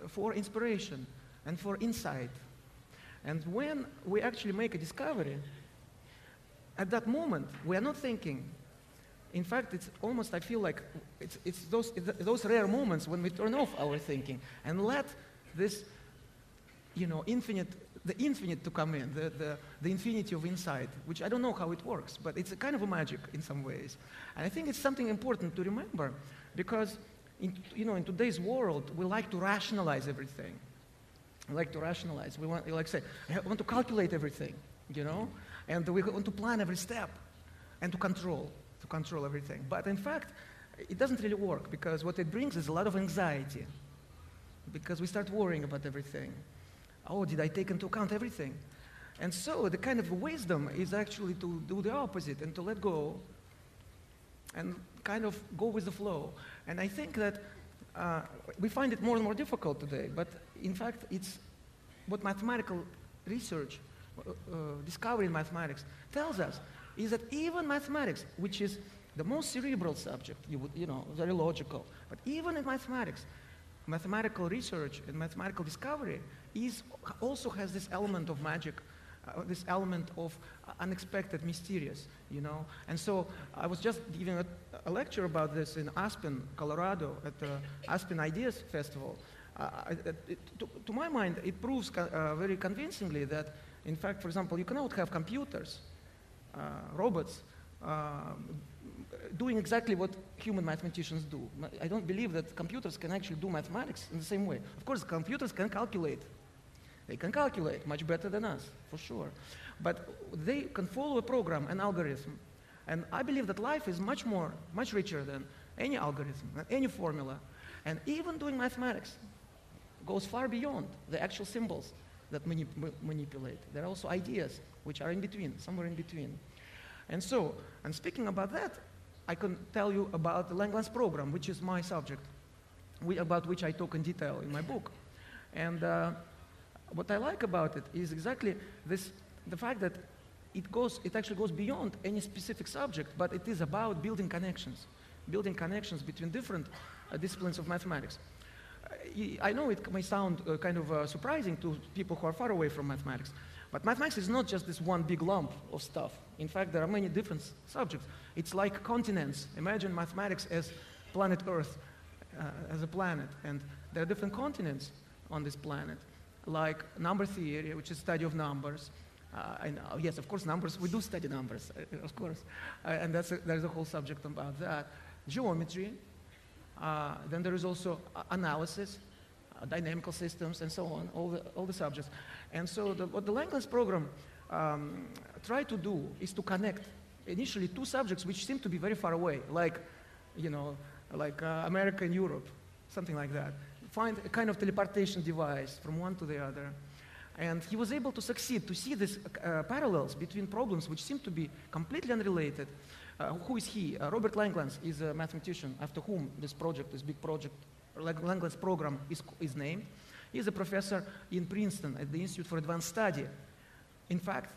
for inspiration and for insight. And when we actually make a discovery, at that moment, we are not thinking. In fact, it's almost, I feel like, it's those rare moments when we turn off our thinking and let this, the infinite to come in, the infinity of insight, which I don't know how it works, but it's a kind of a magic in some ways. And I think it's something important to remember, because in today's world, we like to rationalize everything. We like to rationalize. We want to calculate everything, and we want to plan every step and to control everything. But in fact, it doesn't really work, because what it brings is a lot of anxiety, because we start worrying about everything. Oh, did I take into account everything? And so the kind of wisdom is actually to do the opposite and to let go and kind of go with the flow. And I think that we find it more and more difficult today, but in fact it's what mathematical research, discovery in mathematics tells us, is that even mathematics, which is the most cerebral subject, very logical, but even in mathematics, mathematical research and mathematical discovery also has this element of magic, this element of unexpected, mysterious, And so I was just giving a lecture about this in Aspen, Colorado, at the Aspen Ideas Festival. To my mind, it proves very convincingly that, in fact, for example, you cannot have computers, robots, doing exactly what human mathematicians do. I don't believe that computers can actually do mathematics in the same way. Of course, computers can calculate, They can calculate much better than us, for sure. But they can follow a program, an algorithm. And I believe that life is much richer than any algorithm, any formula. And even doing mathematics goes far beyond the actual symbols that manipulate. There are also ideas which are in between, somewhere in between. And so, and speaking about that, I can tell you about the Langlands program, which is my subject, about which I talk in detail in my book. And what I like about it is exactly this, the fact that it actually goes beyond any specific subject, but it is about building connections between different disciplines of mathematics. I know it may sound kind of surprising to people who are far away from mathematics, but mathematics is not just this one big lump of stuff. In fact, there are many different subjects. It's like continents. Imagine mathematics as planet Earth, as a planet, and there are different continents on this planet, like number theory, which is study of numbers. Yes, of course, numbers, we do study numbers, of course, and there's a whole subject about that. Geometry, then there is also analysis, dynamical systems, and so on, all the subjects. And so what the Langlands program tried to do is to connect initially two subjects which seem to be very far away, like, America and Europe, something like that. Find a kind of teleportation device from one to the other. And he was able to succeed, to see these parallels between problems which seem to be completely unrelated. Who is he? Robert Langlands is a mathematician after whom this big project, Langlands program is named. He is a professor in Princeton at the Institute for Advanced Study. In fact,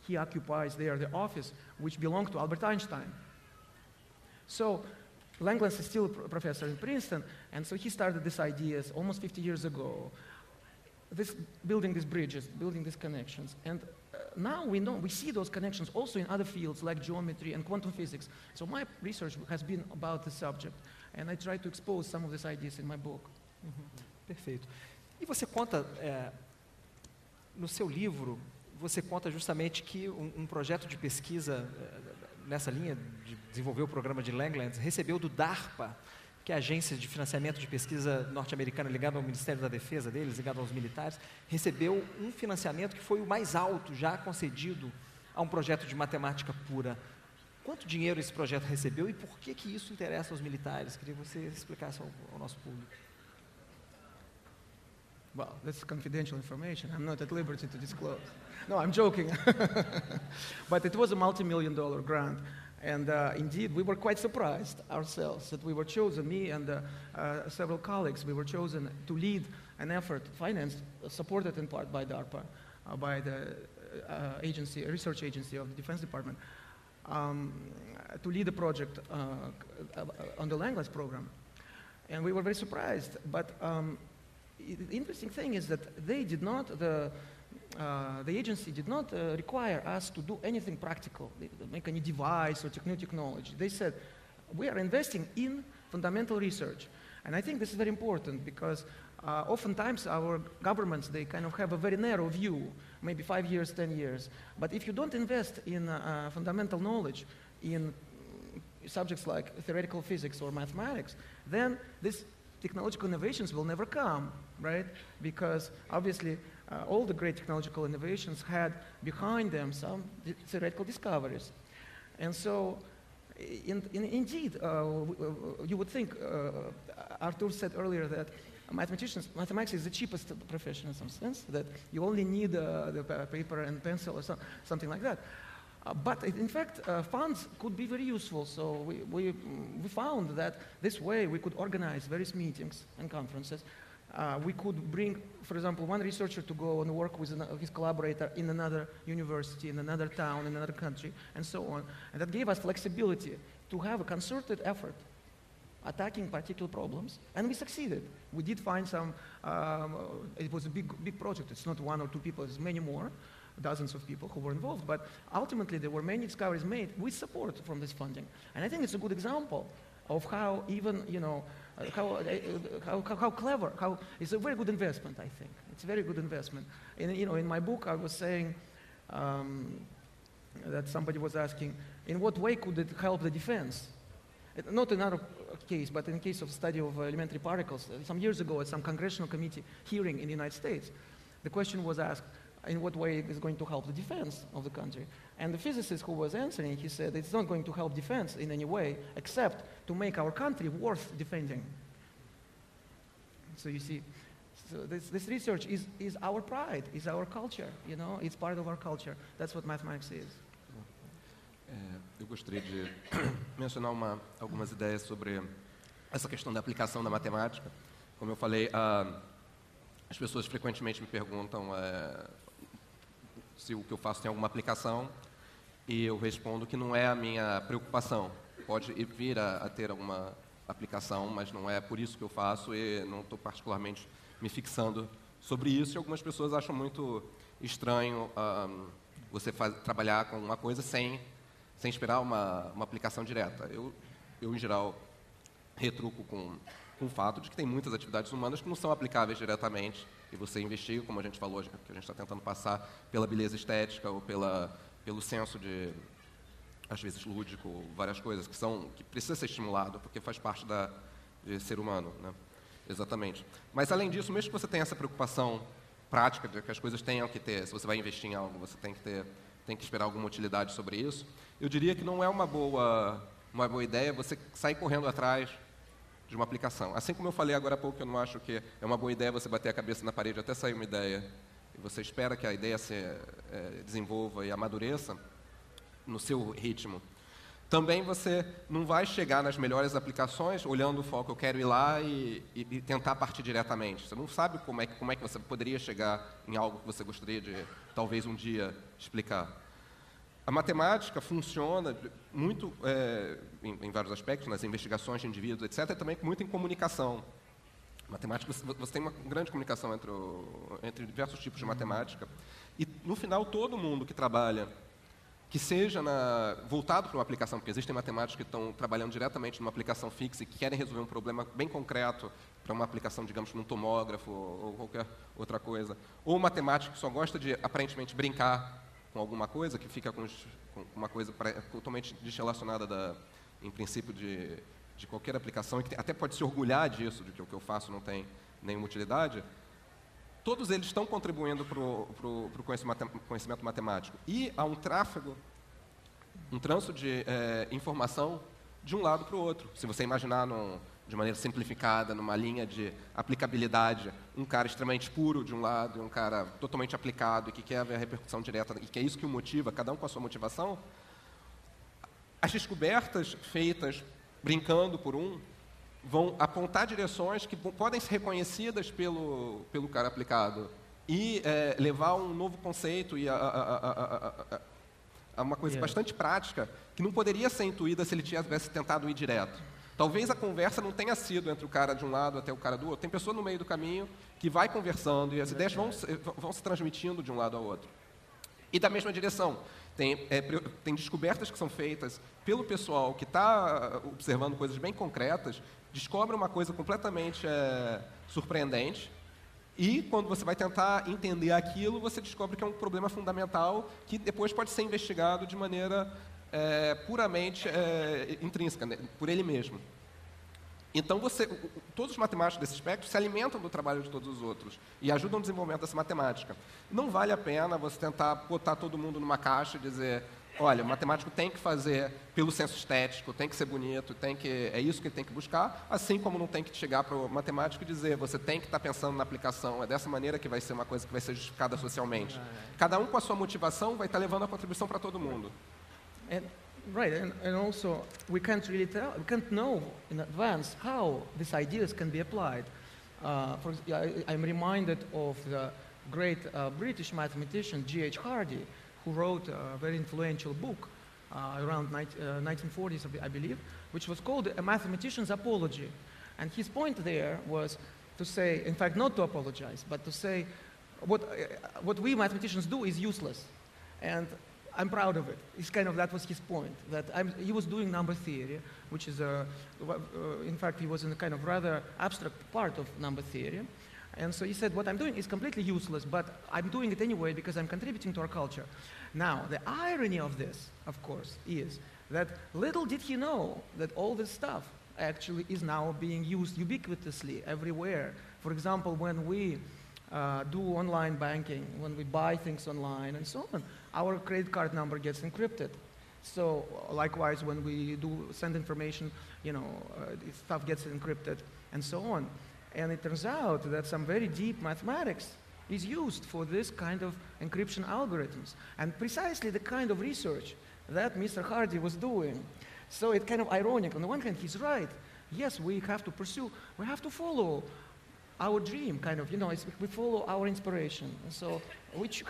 he occupies there the office which belonged to Albert Einstein. So Langlands is still a professor in Princeton, and so he started these ideas almost 50 years ago. Building these bridges, building these connections. And now we see those connections also in other fields like geometry and quantum physics. So my research has been about the subject, and I try to expose some of these ideas in my book. Perfeito. E você conta, no seu livro, você conta justamente que um projeto de pesquisa nessa linha de desenvolver o programa de Langlands recebeu do DARPA, que é a agência de financiamento de pesquisa norte-americana ligada ao Ministério da Defesa deles, ligada aos militares, recebeu um financiamento que foi o mais alto já concedido a um projeto de matemática pura. Quanto dinheiro esse projeto recebeu e por que isso interessa aos militares? Queria que você explicasse ao nosso público. Well, that's confidential information. I'm not at liberty to disclose. No, I'm joking. But it was a multi-million-dollar grant. And indeed, we were quite surprised ourselves that we were chosen, me and several colleagues, we were chosen to lead an effort financed, supported in part by DARPA, by the research agency of the Defense Department, to lead a project on the Langlands program. And we were very surprised. But the interesting thing is that the agency did not require us to do anything practical, make any device or new technology. They said, we are investing in fundamental research. And I think this is very important because oftentimes our governments, they kind of have a very narrow view, maybe 5 years, 10 years. But if you don't invest in fundamental knowledge in subjects like theoretical physics or mathematics, then these technological innovations will never come, right? Because obviously, all the great technological innovations had behind them some theoretical discoveries. And so, indeed, you would think, Artur said earlier that mathematics is the cheapest profession in some sense, that you only need the paper and pencil or something like that. But in fact, funds could be very useful. So we found that this way we could organize various meetings and conferences. We could bring, for example, one researcher to go and work with his collaborator in another university, in another town, in another country, and so on. And that gave us flexibility to have a concerted effort attacking particular problems, and we succeeded. We did find some, it was a big project. It's not one or two people, it's many more, dozens of people who were involved, but ultimately there were many discoveries made with support from this funding. And I think it's a good example of how even, how clever, how it's a very good investment, I think. It's a very good investment. In my book I was saying that somebody was asking, in what way could it help the defense? Not in our case, but in case of study of elementary particles. Some years ago at some congressional committee hearing in the United States, the question was asked, in what way it is going to help the defense of the country? And the physicist who was answering, he said, it's not going to help defense in any way, except to make our country worth defending. So you see, so this research is our pride, is our culture, you know, it's part of our culture. That's what mathematics is. Eu gostaria de mencionar algumas ideias sobre essa questão da aplicação da matemática. Como eu falei, as pessoas frequentemente me perguntam se o que eu faço tem alguma aplicação, e eu respondo que não é a minha preocupação. Pode vir a ter alguma aplicação, mas não é por isso que eu faço, e não estou particularmente me fixando sobre isso. E algumas pessoas acham muito estranho você trabalhar com uma coisa sem esperar uma aplicação direta. Eu, em geral, retruco com o fato de que tem muitas atividades humanas que não são aplicáveis diretamente, e você investiga, como a gente falou, que a gente está tentando passar pela beleza estética ou pelo senso de, às vezes, lúdico, várias coisas que precisa ser estimulado, porque faz parte de ser humano, né? Exatamente. Mas, além disso, mesmo que você tenha essa preocupação prática de que as coisas tenham que ter, se você vai investir em algo, você tem que esperar alguma utilidade sobre isso, eu diria que não é uma boa ideia você sair correndo atrás de uma aplicação. Assim como eu falei agora há pouco, eu não acho que é uma boa ideia você bater a cabeça na parede até sair uma ideia, e você espera que a ideia se desenvolva e amadureça no seu ritmo. Também você não vai chegar nas melhores aplicações olhando o foco, eu quero ir lá e tentar partir diretamente. Você não sabe como é que você poderia chegar em algo que você gostaria de, talvez, um dia explicar. A matemática funciona muito em vários aspectos, nas investigações de indivíduos, etc., e também muito em comunicação. Matemática, você tem uma grande comunicação entre diversos tipos de matemática, e, no final, todo mundo que trabalha, que seja voltado para uma aplicação, porque existem matemáticos que estão trabalhando diretamente numa aplicação fixa e que querem resolver um problema bem concreto para uma aplicação, digamos, num tomógrafo ou qualquer outra coisa, ou matemático que só gosta de, aparentemente, brincar com alguma coisa, que fica com uma coisa totalmente desrelacionada, em princípio, de qualquer aplicação, e que até pode se orgulhar disso, de que o que eu faço não tem nenhuma utilidade, todos eles estão contribuindo para o conhecimento matemático. E há um tráfego, um trânsito de informação de um lado para o outro. Se você imaginar de maneira simplificada, numa linha de aplicabilidade, um cara extremamente puro de um lado e um cara totalmente aplicado e que quer ver a repercussão direta, e que é isso que o motiva, cada um com a sua motivação, as descobertas feitas brincando por vão apontar direções que podem ser reconhecidas pelo cara aplicado e levar a um novo conceito e a uma coisa bastante prática que não poderia ser intuída se ele tivesse tentado ir direto. Talvez a conversa não tenha sido entre o cara de um lado até o cara do outro. Tem pessoa no meio do caminho que vai conversando e as ideias vão se transmitindo de um lado ao outro. E da mesma direção. Tem descobertas que são feitas pelo pessoal que está observando coisas bem concretas, descobre uma coisa completamente surpreendente, e quando você vai tentar entender aquilo, você descobre que é um problema fundamental que depois pode ser investigado de maneira puramente intrínseca, né, por ele mesmo. Então, todos os matemáticos desse espectro se alimentam do trabalho de todos os outros e ajudam no desenvolvimento dessa matemática. Não vale a pena você tentar botar todo mundo numa caixa e dizer, olha, o matemático tem que fazer pelo senso estético, tem que ser bonito, é isso que ele tem que buscar, assim como não tem que chegar para o matemático e dizer, você tem que estar pensando na aplicação, é dessa maneira que vai ser uma coisa que vai ser justificada socialmente. Cada um com a sua motivação vai estar levando a contribuição para todo mundo. Right, and also we can't really we can't know in advance how these ideas can be applied. I'm reminded of the great British mathematician G.H. Hardy, who wrote a very influential book around 1940s, I believe, which was called A Mathematician's Apology. And his point there was to say, in fact, not to apologize, but to say what we mathematicians do is useless. And I'm proud of it. That was his point. That he was doing number theory, which is, in fact, he was in a kind of rather abstract part of number theory. And so he said, what I'm doing is completely useless, but I'm doing it anyway because I'm contributing to our culture. Now, the irony of this, of course, is that little did he know that all this stuff actually is now being used ubiquitously everywhere. For example, when we do online banking, when we buy things online and so on, our credit card number gets encrypted. So likewise, when we do send information, stuff gets encrypted and so on. And it turns out that some very deep mathematics is used for this kind of encryption algorithms, and precisely the kind of research that Mr. Hardy was doing. So it's kind of ironic. On the one hand, he's right. Yes, we have to follow our dream, kind of, we follow our inspiration. And so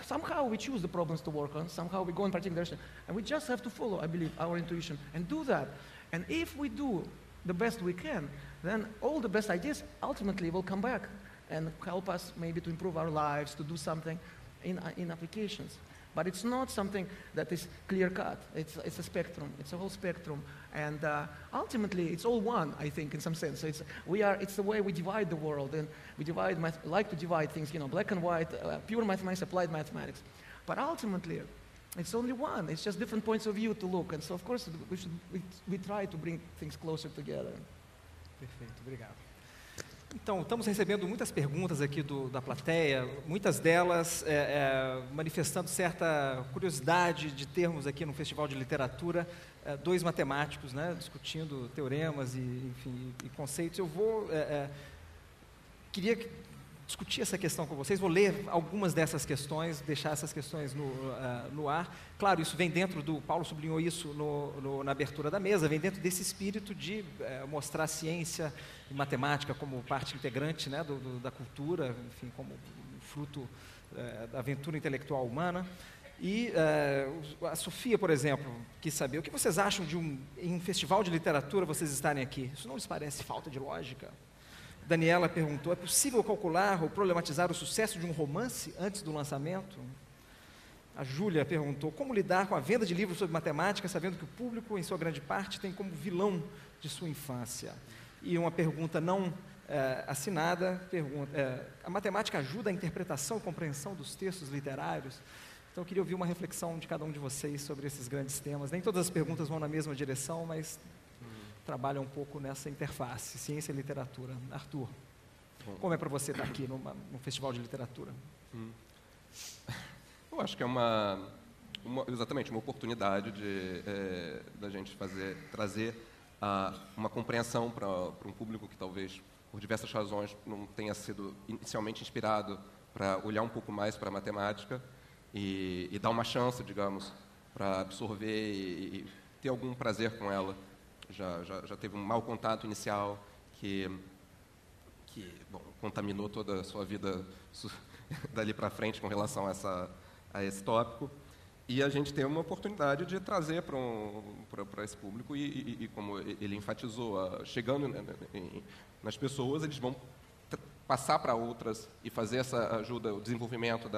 somehow we choose the problems to work on, somehow we go in a particular direction, and we just have to follow, I believe, our intuition and do that. And if we do the best we can, then all the best ideas ultimately will come back and help us maybe to improve our lives, to do something in applications. But it's not something that is clear-cut. It's a spectrum. It's a whole spectrum. And ultimately, it's all one, I think, in some sense. So it's the way we divide the world. And we like to divide things, black and white, pure mathematics, applied mathematics. But ultimately, it's only one. It's just different points of view to look. And so, of course, we try to bring things closer together. Perfeito, obrigado. Então, estamos recebendo muitas perguntas aqui da plateia, muitas delas manifestando certa curiosidade de termos aqui no Festival de Literatura dois matemáticos, né, discutindo teoremas e conceitos. Eu queria discutir essa questão com vocês, vou ler algumas dessas questões, deixar essas questões no ar. Claro, isso vem dentro Paulo sublinhou isso na abertura da mesa, vem dentro desse espírito de mostrar a ciência e matemática como parte integrante, né, da cultura, enfim, como fruto da aventura intelectual humana. E a Sofia, por exemplo, quis saber, o que vocês acham em um festival de literatura vocês estarem aqui? Isso não lhes parece falta de lógica? Daniela perguntou, é possível calcular ou problematizar o sucesso de um romance antes do lançamento? A Júlia perguntou, como lidar com a venda de livros sobre matemática, sabendo que o público, em sua grande parte, tem como vilão de sua infância? E uma pergunta não assinada, a matemática ajuda a interpretação e compreensão dos textos literários? Então, eu queria ouvir uma reflexão de cada um de vocês sobre esses grandes temas. Nem todas as perguntas vão na mesma direção, mas trabalha um pouco nessa interface, ciência e literatura. Arthur, como é para você estar aqui num festival de literatura? Eu acho que é exatamente uma oportunidade da gente trazer uma compreensão para um público que talvez, por diversas razões, não tenha sido inicialmente inspirado para olhar um pouco mais para a matemática e dar uma chance, digamos, para absorver e ter algum prazer com ela. Já teve um mau contato inicial que contaminou toda a sua vida dali para frente com relação a esse tópico. E a gente tem uma oportunidade de trazer para esse público e como ele enfatizou, chegando nas pessoas, eles vão passar para outras e fazer essa ajuda, o desenvolvimento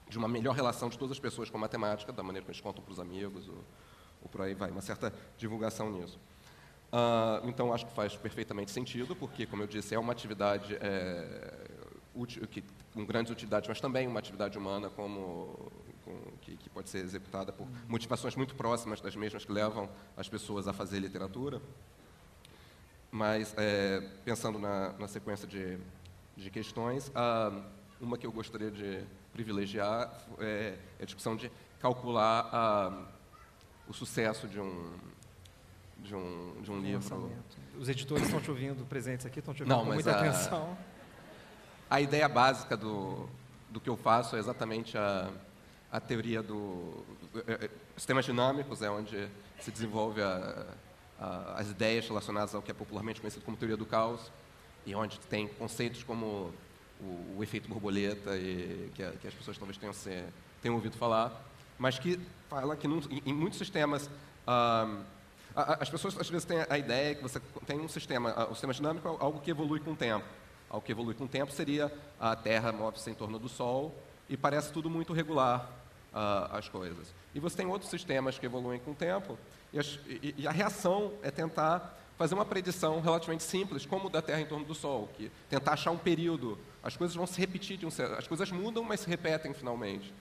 de uma melhor relação de todas as pessoas com a matemática, da maneira que eles contam para os amigos, ou por aí vai, uma certa divulgação nisso. Então, acho que faz perfeitamente sentido, porque, como eu disse, é uma atividade útil, com grandes utilidades, mas também uma atividade humana que pode ser executada por motivações muito próximas das mesmas que levam as pessoas a fazer literatura. Mas, pensando na sequência de questões, uma que eu gostaria de privilegiar é a discussão de calcular o sucesso de um livro. Os editores estão te ouvindo, presentes aqui, estão te ouvindo com muita atenção. A ideia básica do que eu faço é exatamente a teoria sistemas dinâmicos, onde se desenvolve as ideias relacionadas ao que é popularmente conhecido como teoria do caos, e onde tem conceitos como o efeito borboleta, que as pessoas talvez tenham ouvido falar, mas que fala que em muitos sistemas as pessoas às vezes têm a ideia que você tem um sistema dinâmico é algo que evolui com o tempo. Algo que evolui com o tempo seria a Terra move-se em torno do Sol e parece tudo muito regular as coisas. E você tem outros sistemas que evoluem com o tempo e a reação é tentar fazer uma predição relativamente simples, como o da Terra em torno do Sol, que tentar achar um período. As coisas vão se repetir, as coisas mudam, mas se repetem finalmente.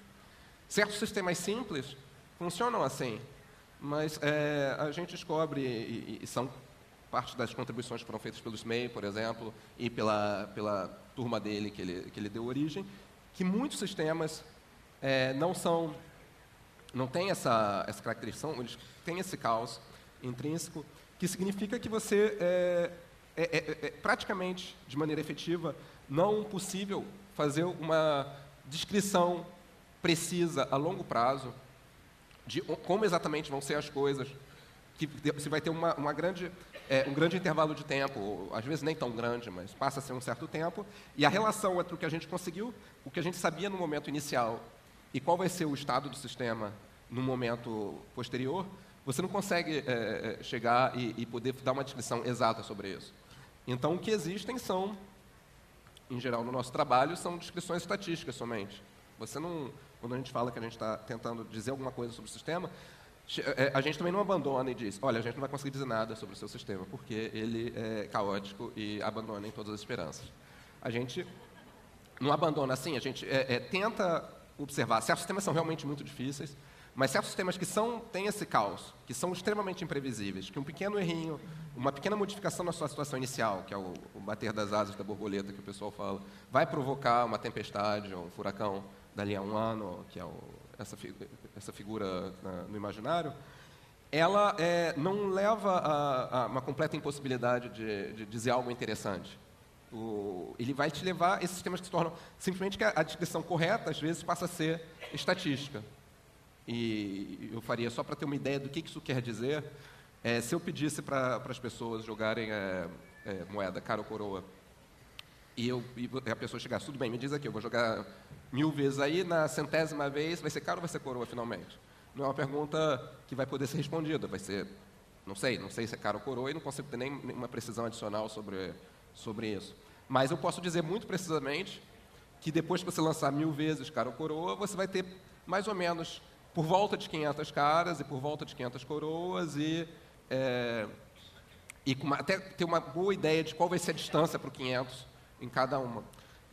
Certos sistemas simples funcionam assim, mas a gente descobre, e são parte das contribuições que foram feitas pelo SMEI, por exemplo, e pela turma dele, que ele deu origem, que muitos sistemas não têm essa caracterização, eles têm esse caos intrínseco, que significa que você praticamente, de maneira efetiva, não possível fazer uma descrição precisa a longo prazo de como exatamente vão ser as coisas, que você vai ter um grande intervalo de tempo, às vezes nem tão grande, mas passa a ser um certo tempo, e a relação entre o que a gente conseguiu, o que a gente sabia no momento inicial, e qual vai ser o estado do sistema no momento posterior, você não consegue chegar e poder dar uma descrição exata sobre isso. Então, o que existem são, em geral, no nosso trabalho, são descrições estatísticas somente. Você não, quando a gente fala que a gente está tentando dizer alguma coisa sobre o sistema, a gente também não abandona e diz, olha, a gente não vai conseguir dizer nada sobre o seu sistema, porque ele é caótico e abandona em todas as esperanças. A gente não abandona assim, a gente tenta observar. Certos sistemas são realmente muito difíceis, mas certos sistemas que têm esse caos, que são extremamente imprevisíveis, que um pequeno errinho, uma pequena modificação na sua situação inicial, que é o bater das asas da borboleta que o pessoal fala, vai provocar uma tempestade ou um furacão dali a um ano, que é essa figura no imaginário, ela não leva a uma completa impossibilidade de dizer algo interessante. Ele vai te levar, esses sistemas que se tornam, simplesmente que a descrição correta, às vezes, passa a ser estatística. E eu faria, só para ter uma ideia do que isso quer dizer, se eu pedisse para as pessoas jogarem moeda, cara ou coroa, e a pessoa chegasse, tudo bem, me diz aqui, eu vou jogar 1000 vezes aí, na 100ª vez, vai ser cara ou vai ser coroa, finalmente? Não é uma pergunta que vai poder ser respondida, vai ser, não sei se é cara ou coroa, e não consigo ter nenhuma precisão adicional sobre isso. Mas eu posso dizer muito precisamente que depois que você lançar 1000 vezes cara ou coroa, você vai ter mais ou menos por volta de 500 caras e por volta de 500 coroas e até ter uma boa ideia de qual vai ser a distância para o 500 em cada uma.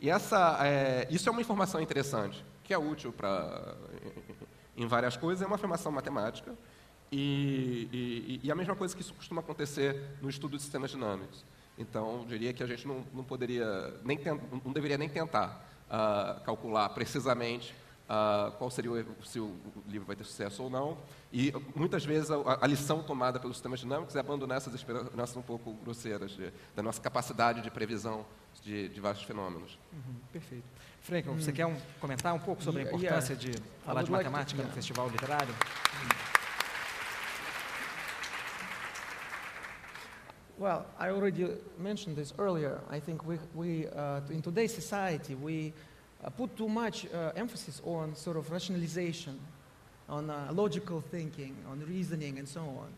E isso é uma informação interessante, que é útil em várias coisas, é uma afirmação matemática e a mesma coisa que isso costuma acontecer no estudo de sistemas dinâmicos. Então, eu diria que a gente não deveria nem tentar calcular precisamente qual seria se o livro vai ter sucesso ou não. E muitas vezes a lição tomada pelos sistemas dinâmicos é abandonar essas esperanças um pouco grosseiras da nossa capacidade de previsão de vários fenômenos. Perfeito. Franklin, você quer comentar um pouco sobre a importância de falar de matemática no festival literário? Well, I already mentioned this earlier. I think we in today's society, we put too much emphasis on sort of rationalization, on logical thinking, on reasoning, and so on.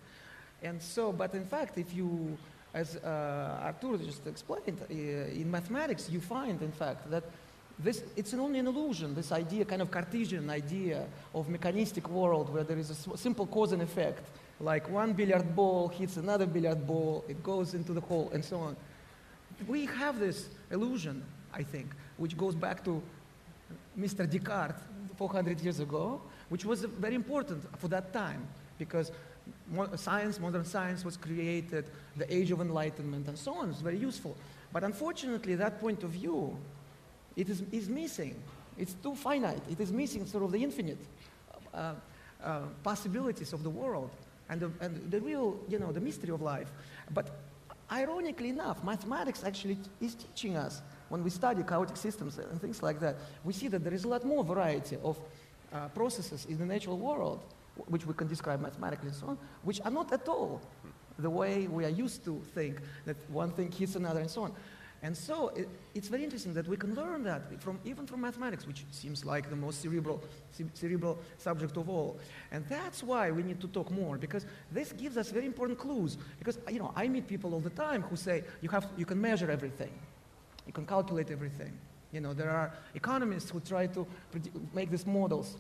And so, but in fact, if you, as Artur just explained, in mathematics, you find, in fact, that it's only an illusion, this idea, kind of Cartesian idea of mechanistic world where there is a simple cause and effect, like one billiard ball hits another billiard ball, it goes into the hole, and so on. We have this illusion, I think, which goes back to Mr. Descartes 400 years ago, which was very important for that time, because modern science was created, the age of enlightenment, and so on. It's very useful. But unfortunately, that point of view, it is missing. It's too finite. It is missing sort of the infinite possibilities of the world and the real, the mystery of life. But ironically enough, mathematics actually is teaching us, when we study chaotic systems and things like that, we see that there is a lot more variety of processes in the natural world, which we can describe mathematically and so on, which are not at all the way we are used to think, that one thing hits another and so on. And so it's very interesting that we can learn that even from mathematics, which seems like the most cerebral subject of all. And that's why we need to talk more, because this gives us very important clues. Because I meet people all the time who say you can measure everything, you can calculate everything. There are economists who try to make these models.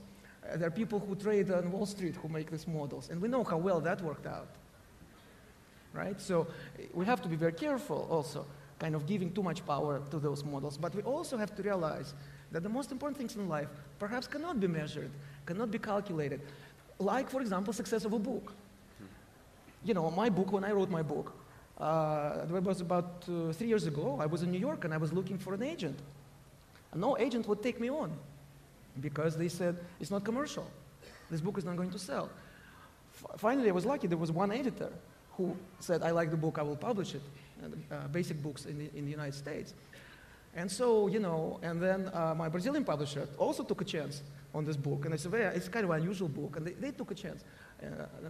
There are people who trade on Wall Street who make these models, and we know how well that worked out, right? So we have to be very careful also, kind of giving too much power to those models. But we also have to realize that the most important things in life perhaps cannot be measured, cannot be calculated. Like, for example, success of a book. My book, when I wrote my book, That was about 3 years ago. I was in New York and I was looking for an agent. And no agent would take me on because they said, it's not commercial. This book is not going to sell. Finally, I was lucky. There was one editor who said, I like the book, I will publish it. Basic books in the United States. And so, and then my Brazilian publisher also took a chance on this book. And it's kind of an unusual book. And they took a chance.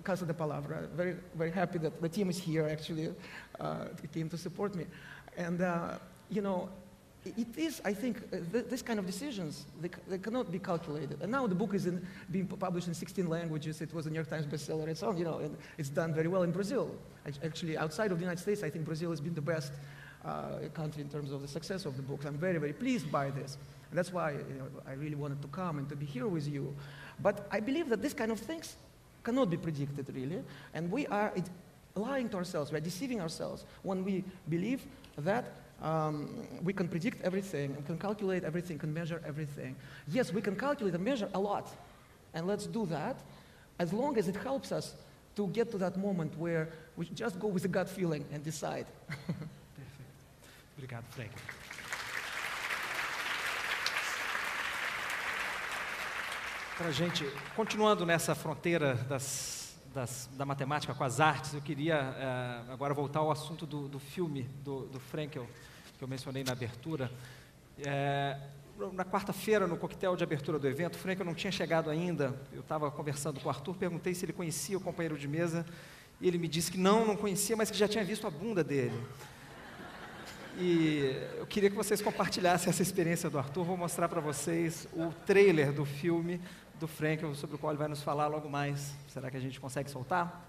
Casa de Palavra. Very, very happy that the team is here, actually, came to support me. And, it is, I think, this kind of decisions, they cannot be calculated. And now the book is being published in 16 languages. It was a New York Times bestseller and so on, and it's done very well in Brazil. Actually, outside of the United States, I think Brazil has been the best country in terms of the success of the books. I'm very, very pleased by this. And that's why I really wanted to come and to be here with you. But I believe that this kind of things cannot be predicted, really. And we are lying to ourselves. We are deceiving ourselves when we believe that we can predict everything, and can calculate everything, can measure everything. Yes, we can calculate and measure a lot. And let's do that as long as it helps us to get to that moment where we just go with a gut feeling and decide. Obrigado, Frank. Para a gente, continuando nessa fronteira da matemática com as artes, eu queria agora voltar ao assunto do filme do Frankel, que eu mencionei na abertura. Na quarta-feira, no coquetel de abertura do evento, o Frankel não tinha chegado ainda. Eu estava conversando com o Arthur, perguntei se ele conhecia o companheiro de mesa, e ele me disse que não conhecia, mas que já tinha visto a bunda dele. E eu queria que vocês compartilhassem essa experiência do Arthur. Vou mostrar para vocês o trailer do filme do Frankel, sobre o qual ele vai nos falar logo mais. Será que a gente consegue soltar?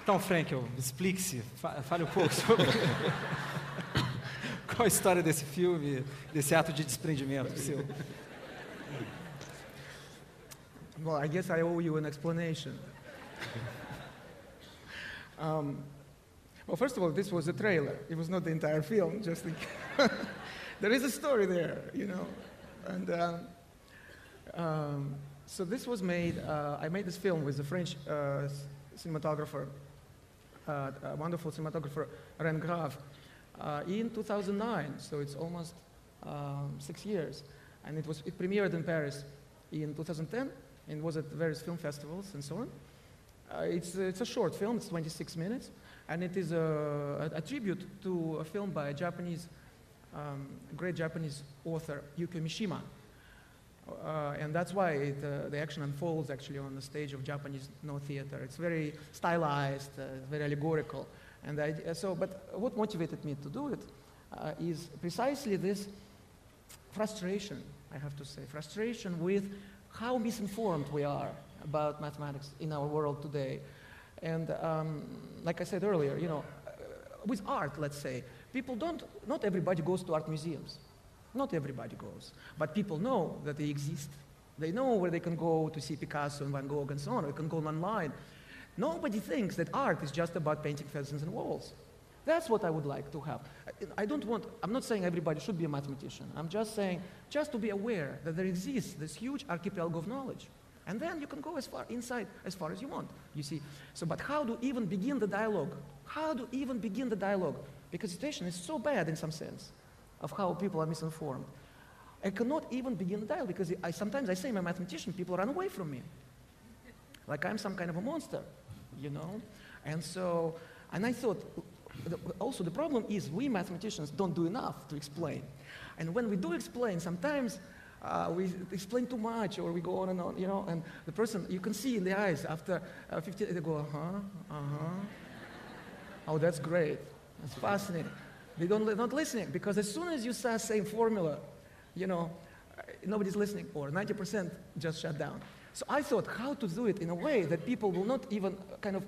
Então, Frankel, explique-se, fale um pouco sobre qual a história desse filme, desse ato de desprendimento seu. Well, I guess I owe you an explanation. Well, first of all, this was a trailer. It was not the entire film. Just there is a story there, And so this was made. I made this film with a French cinematographer, a wonderful cinematographer, Ren Graff, in 2009. So it's almost 6 years, and it premiered in Paris in 2010. And was at various film festivals and so on. It's a short film, it's 26 minutes, and it is a tribute to a film by a great Japanese author, Yukio Mishima. And that's why the action unfolds actually on the stage of Japanese no theater. It's very stylized, very allegorical. And but what motivated me to do it is precisely this frustration, I have to say, frustration with how misinformed we are about mathematics in our world today. And like I said earlier, with art, let's say, not everybody goes to art museums. Not everybody goes. But people know that they exist. They know where they can go to see Picasso and Van Gogh and so on. They can go online. Nobody thinks that art is just about painting pheasants and walls. That's what I would like to have. I'm not saying everybody should be a mathematician. I'm just saying, just to be aware that there exists this huge archipelago of knowledge. And then you can go as far inside as far as you want, you see. But how to even begin the dialogue? How to even begin the dialogue? Because the situation is so bad in some sense of how people are misinformed. I cannot even begin the dialogue because sometimes I say I'm a mathematician, people run away from me. Like I'm some kind of a monster, And I thought, also the problem is we mathematicians don't do enough to explain. And when we do explain, sometimes we explain too much or we go on, and the person, you can see in the eyes after 15, they go, oh, that's great, that's fascinating. They're not listening because as soon as you start saying formula, nobody's listening or 90% just shut down. So I thought how to do it in a way that people will not even kind of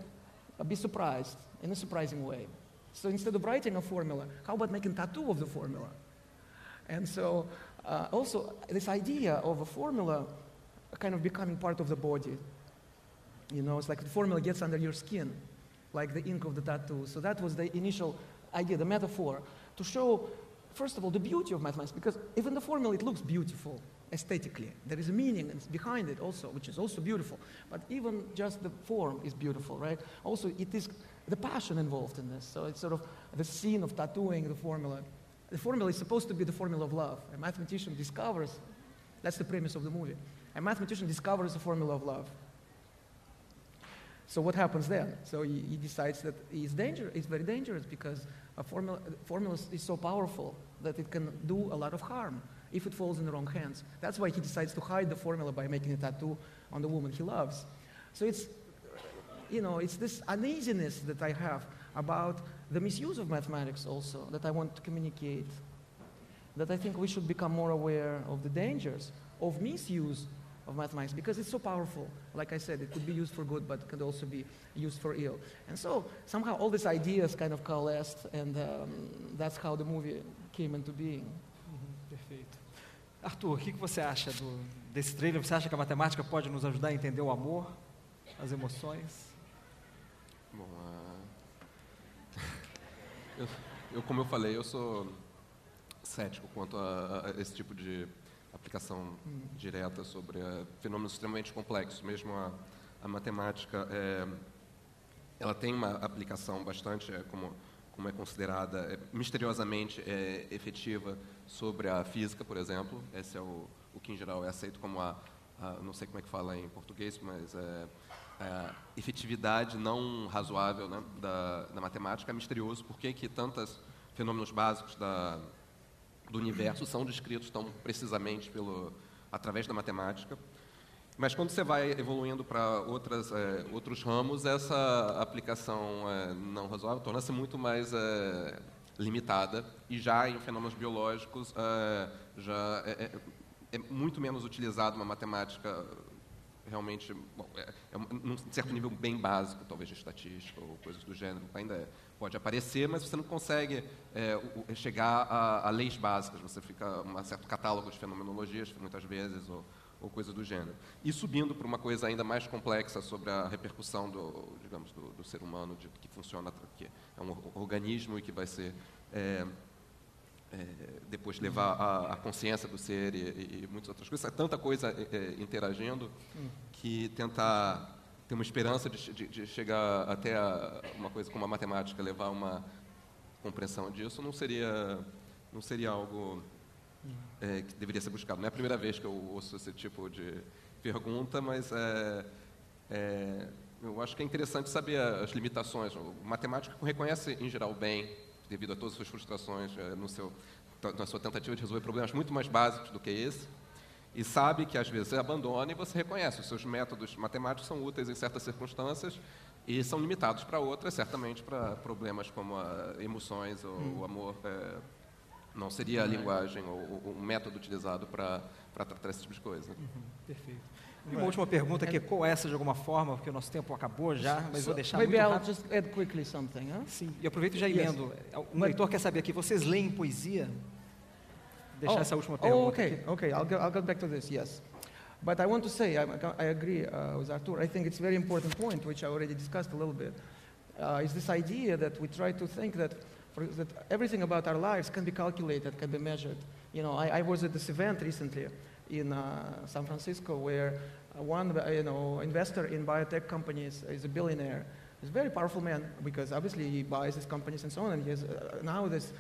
be surprised in a surprising way. So instead of writing a formula, how about making a tattoo of the formula? And so also this idea of a formula kind of becoming part of the body. It's like the formula gets under your skin, like the ink of the tattoo. So that was the initial idea, the metaphor, to show, first of all, the beauty of mathematics, because even the formula, it looks beautiful aesthetically. There is a meaning behind it also, which is also beautiful. But even just the form is beautiful, right? Also, it is the passion involved in this. So it's sort of the scene of tattooing the formula. The formula is supposed to be the formula of love. A mathematician discovers, that's the premise of the movie. A mathematician discovers the formula of love. So what happens then? So he decides that it's very dangerous because a formula is so powerful that it can do a lot of harm if it falls in the wrong hands. That's why he decides to hide the formula by making a tattoo on the woman he loves. So it's this uneasiness that I have about the misuse of mathematics also that I want to communicate, that I think we should become more aware of the dangers of misuse of mathematics because it's so powerful. Like I said, it could be used for good, but it could also be used for ill. And so somehow all these ideas kind of coalesced, and that's how the movie came into being. Perfeito. Arthur, o que você acha desse trailer? Você acha que a matemática pode nos ajudar a entender o amor, as emoções? Bom, como eu falei, eu sou cético quanto a esse tipo de aplicação direta sobre fenômenos extremamente complexos. Mesmo a matemática, ela tem uma aplicação bastante, como é considerada, misteriosamente efetiva sobre a física, por exemplo. Esse é o que, em geral, é aceito como não sei como é que fala em português, mas a efetividade não razoável, né, da matemática. É misterioso por que tantos fenômenos básicos do universo são descritos tão precisamente através da matemática. Mas quando você vai evoluindo para outros ramos, essa aplicação não razoável torna-se muito mais limitada, e já em fenômenos biológicos já é muito menos utilizada uma matemática realmente, num certo nível bem básico, talvez de estatística ou coisas do gênero, ainda pode aparecer, mas você não consegue chegar a leis básicas, você fica um certo catálogo de fenomenologias, muitas vezes, ou coisa do gênero. E subindo para uma coisa ainda mais complexa sobre a repercussão do ser humano, que funciona, que é um organismo e que vai ser depois levar a consciência do ser e muitas outras coisas. Tanta coisa interagindo que tentar ter uma esperança de chegar até uma coisa como a matemática, levar uma compreensão disso, não seria algo que deveria ser buscado. Não é a primeira vez que eu ouço esse tipo de pergunta, mas eu acho que é interessante saber as limitações. O matemático reconhece, em geral, bem, devido a todas as suas frustrações na sua tentativa de resolver problemas muito mais básicos do que esse, E sabe que às vezes você abandona e você reconhece. Os seus métodos matemáticos são úteis em certas circunstâncias e são limitados para outras, certamente para problemas como emoções ou o amor. Não seria a linguagem ou o método utilizado para tratar esse tipo de coisa. Perfeito. E uma última pergunta que ecoa essa de alguma forma, porque o nosso tempo acabou já, mas vou deixar Maybe muito I'll rápido. just add quickly something. Huh? Sim, e aproveito e já emendo. Um leitor quer saber aqui, vocês leem poesia? Deixar essa última pergunta okay, aqui. okay. I'll get back to this. Yes, but I want to say I agree with Artur. I think it's a very important point, which I already discussed a little bit. Is this idea that we try to think that everything about our lives can be calculated, can be measured. You know, I was at this event recently in San Francisco where one investor in biotech companies is a billionaire. He's a very powerful man because obviously he buys these companies and so on. And he has now this.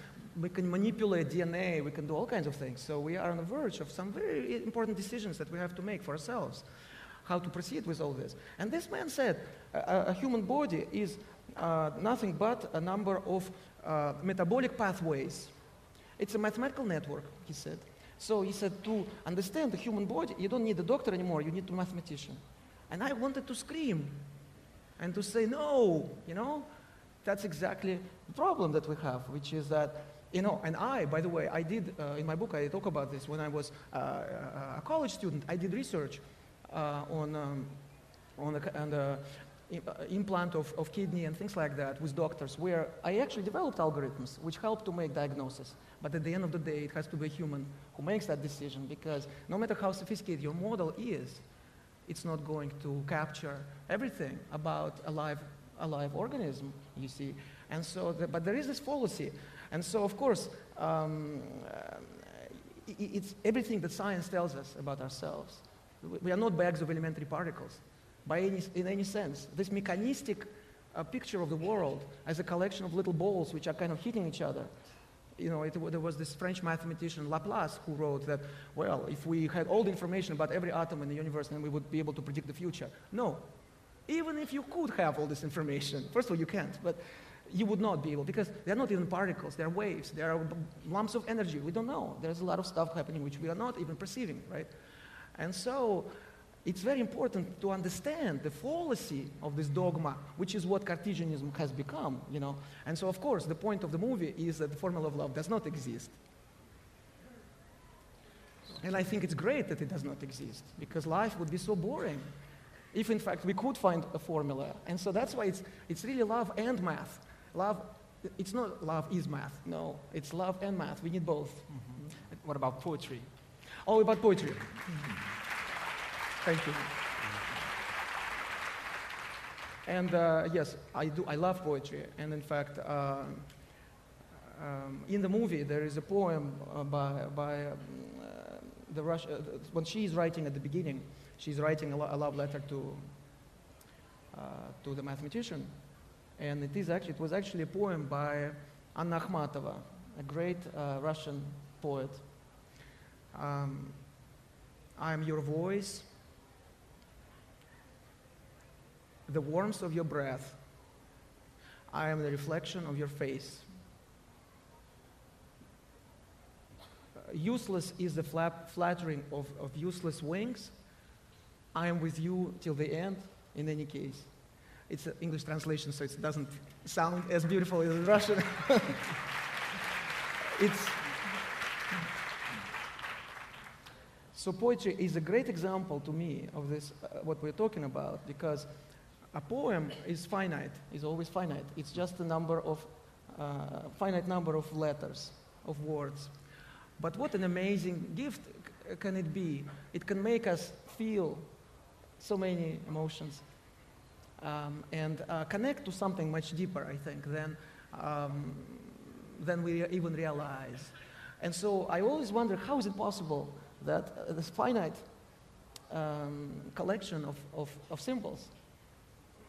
We can manipulate DNA, we can do all kinds of things. So we are on the verge of some very important decisions that we have to make for ourselves, how to proceed with all this. And this man said, a human body is nothing but a number of metabolic pathways. It's a mathematical network, he said. So he said, to understand the human body, you don't need a doctor anymore, you need a mathematician. And I wanted to scream and to say, no, that's exactly the problem that we have, which is that, and by the way, I did, in my book, I talk about this. When I was a college student, I did research on the implant of kidney and things like that with doctors, where I actually developed algorithms which help to make diagnosis. But at the end of the day, it has to be a human who makes that decision, because no matter how sophisticated your model is, it's not going to capture everything about a live organism, you see. And so, but there is this fallacy. And so, of course, it's everything that science tells us about ourselves. We are not bags of elementary particles, in any sense. This mechanistic picture of the world as a collection of little balls which are kind of hitting each other. There was this French mathematician Laplace who wrote that, well, if we had all the information about every atom in the universe, then we would be able to predict the future. No. Even if you could have all this information, first of all, you can't, but you would not be able, because they're not even particles, they're waves, they are lumps of energy. We don't know. There's a lot of stuff happening which we are not even perceiving, right? And so it's very important to understand the fallacy of this dogma, which is what Cartesianism has become, And so, of course, the point of the movie is that the formula of love does not exist. And I think it's great that it does not exist, because life would be so boring if, in fact, we could find a formula. And so that's why it's really love and math. Love, it's not love is math. No, it's love and math. We need both. Mm-hmm. What about poetry? Oh, about poetry. Thank you. And yes, I do. I love poetry. And in fact, in the movie, there is a poem by the Russian. When she is writing at the beginning, she's writing a love letter to the mathematician, and it was actually a poem by Anna Akhmatova, a great Russian poet. I am your voice, the warmth of your breath. I am the reflection of your face. Useless is the flattering of useless wings. I am with you till the end, in any case. It's an English translation, so it doesn't sound as beautiful as Russian. So poetry is a great example to me of this, what we're talking about, because a poem is finite, is always finite. It's just a finite number of letters, of words. But what an amazing gift can it be? It can make us feel so many emotions and connect to something much deeper, I think, than we even realize. And so I always wonder, how is it possible that this finite collection of symbols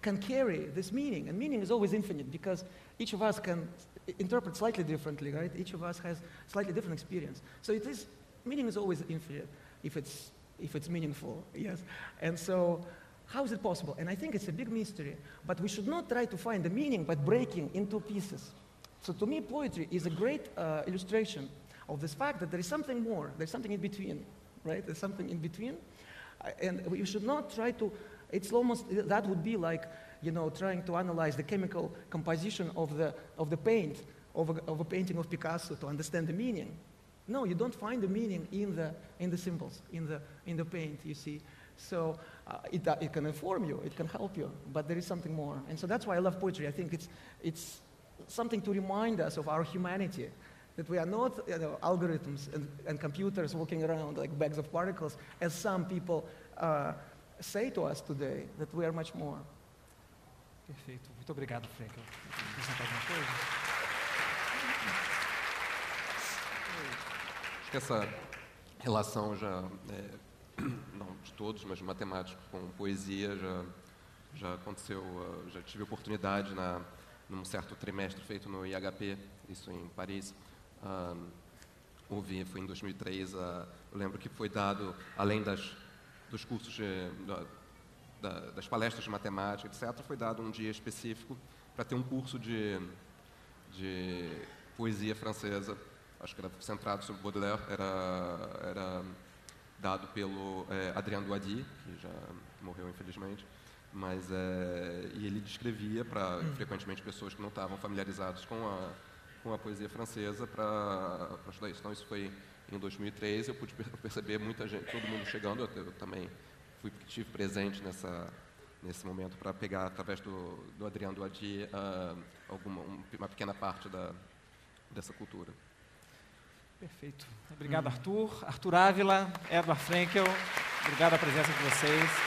can carry this meaning? And meaning is always infinite, because each of us can interpret slightly differently, right? Each of us has slightly different experience. So meaning is always infinite if it's meaningful, yes. And so how is it possible? And I think it's a big mystery, but we should not try to find the meaning by breaking into pieces. So to me, poetry is a great illustration of this fact that there is something more, there's something in between, right? There's something in between. And we should not try to, it's almost, that would be like, trying to analyze the chemical composition of the paint, of a painting of Picasso to understand the meaning. No, you don't find the meaning in the symbols, in the paint, you see. So it can inform you, it can help you, but there is something more. And so that's why I love poetry. I think it's something to remind us of our humanity, that we are not algorithms and computers walking around like bags of particles, as some people say to us today, that we are much more. Perfeito. Muito obrigado, Frankel. Acrescentar alguma coisa? Acho que essa relação já, não de todos, mas de matemáticos com poesia já aconteceu, já tive oportunidade num certo trimestre feito no IHP, isso em Paris. Foi em 2003, eu lembro que foi dado, além dos cursos das palestras de matemática, etc., foi dado um dia específico para ter um curso de poesia francesa, acho que era centrado sobre Baudelaire, era dado pelo Adrien Douady, que já morreu infelizmente, mas e ele descrevia para frequentemente pessoas que não estavam familiarizadas com a poesia francesa para estudar isso. Então isso foi em 2013, eu pude perceber muita gente, todo mundo chegando, eu também estive presente nesse momento para pegar, através do Adrien Douady, uma pequena parte dessa cultura. Perfeito. Obrigado, Arthur. Arthur Ávila, Edward Frankel, obrigado a presença de vocês.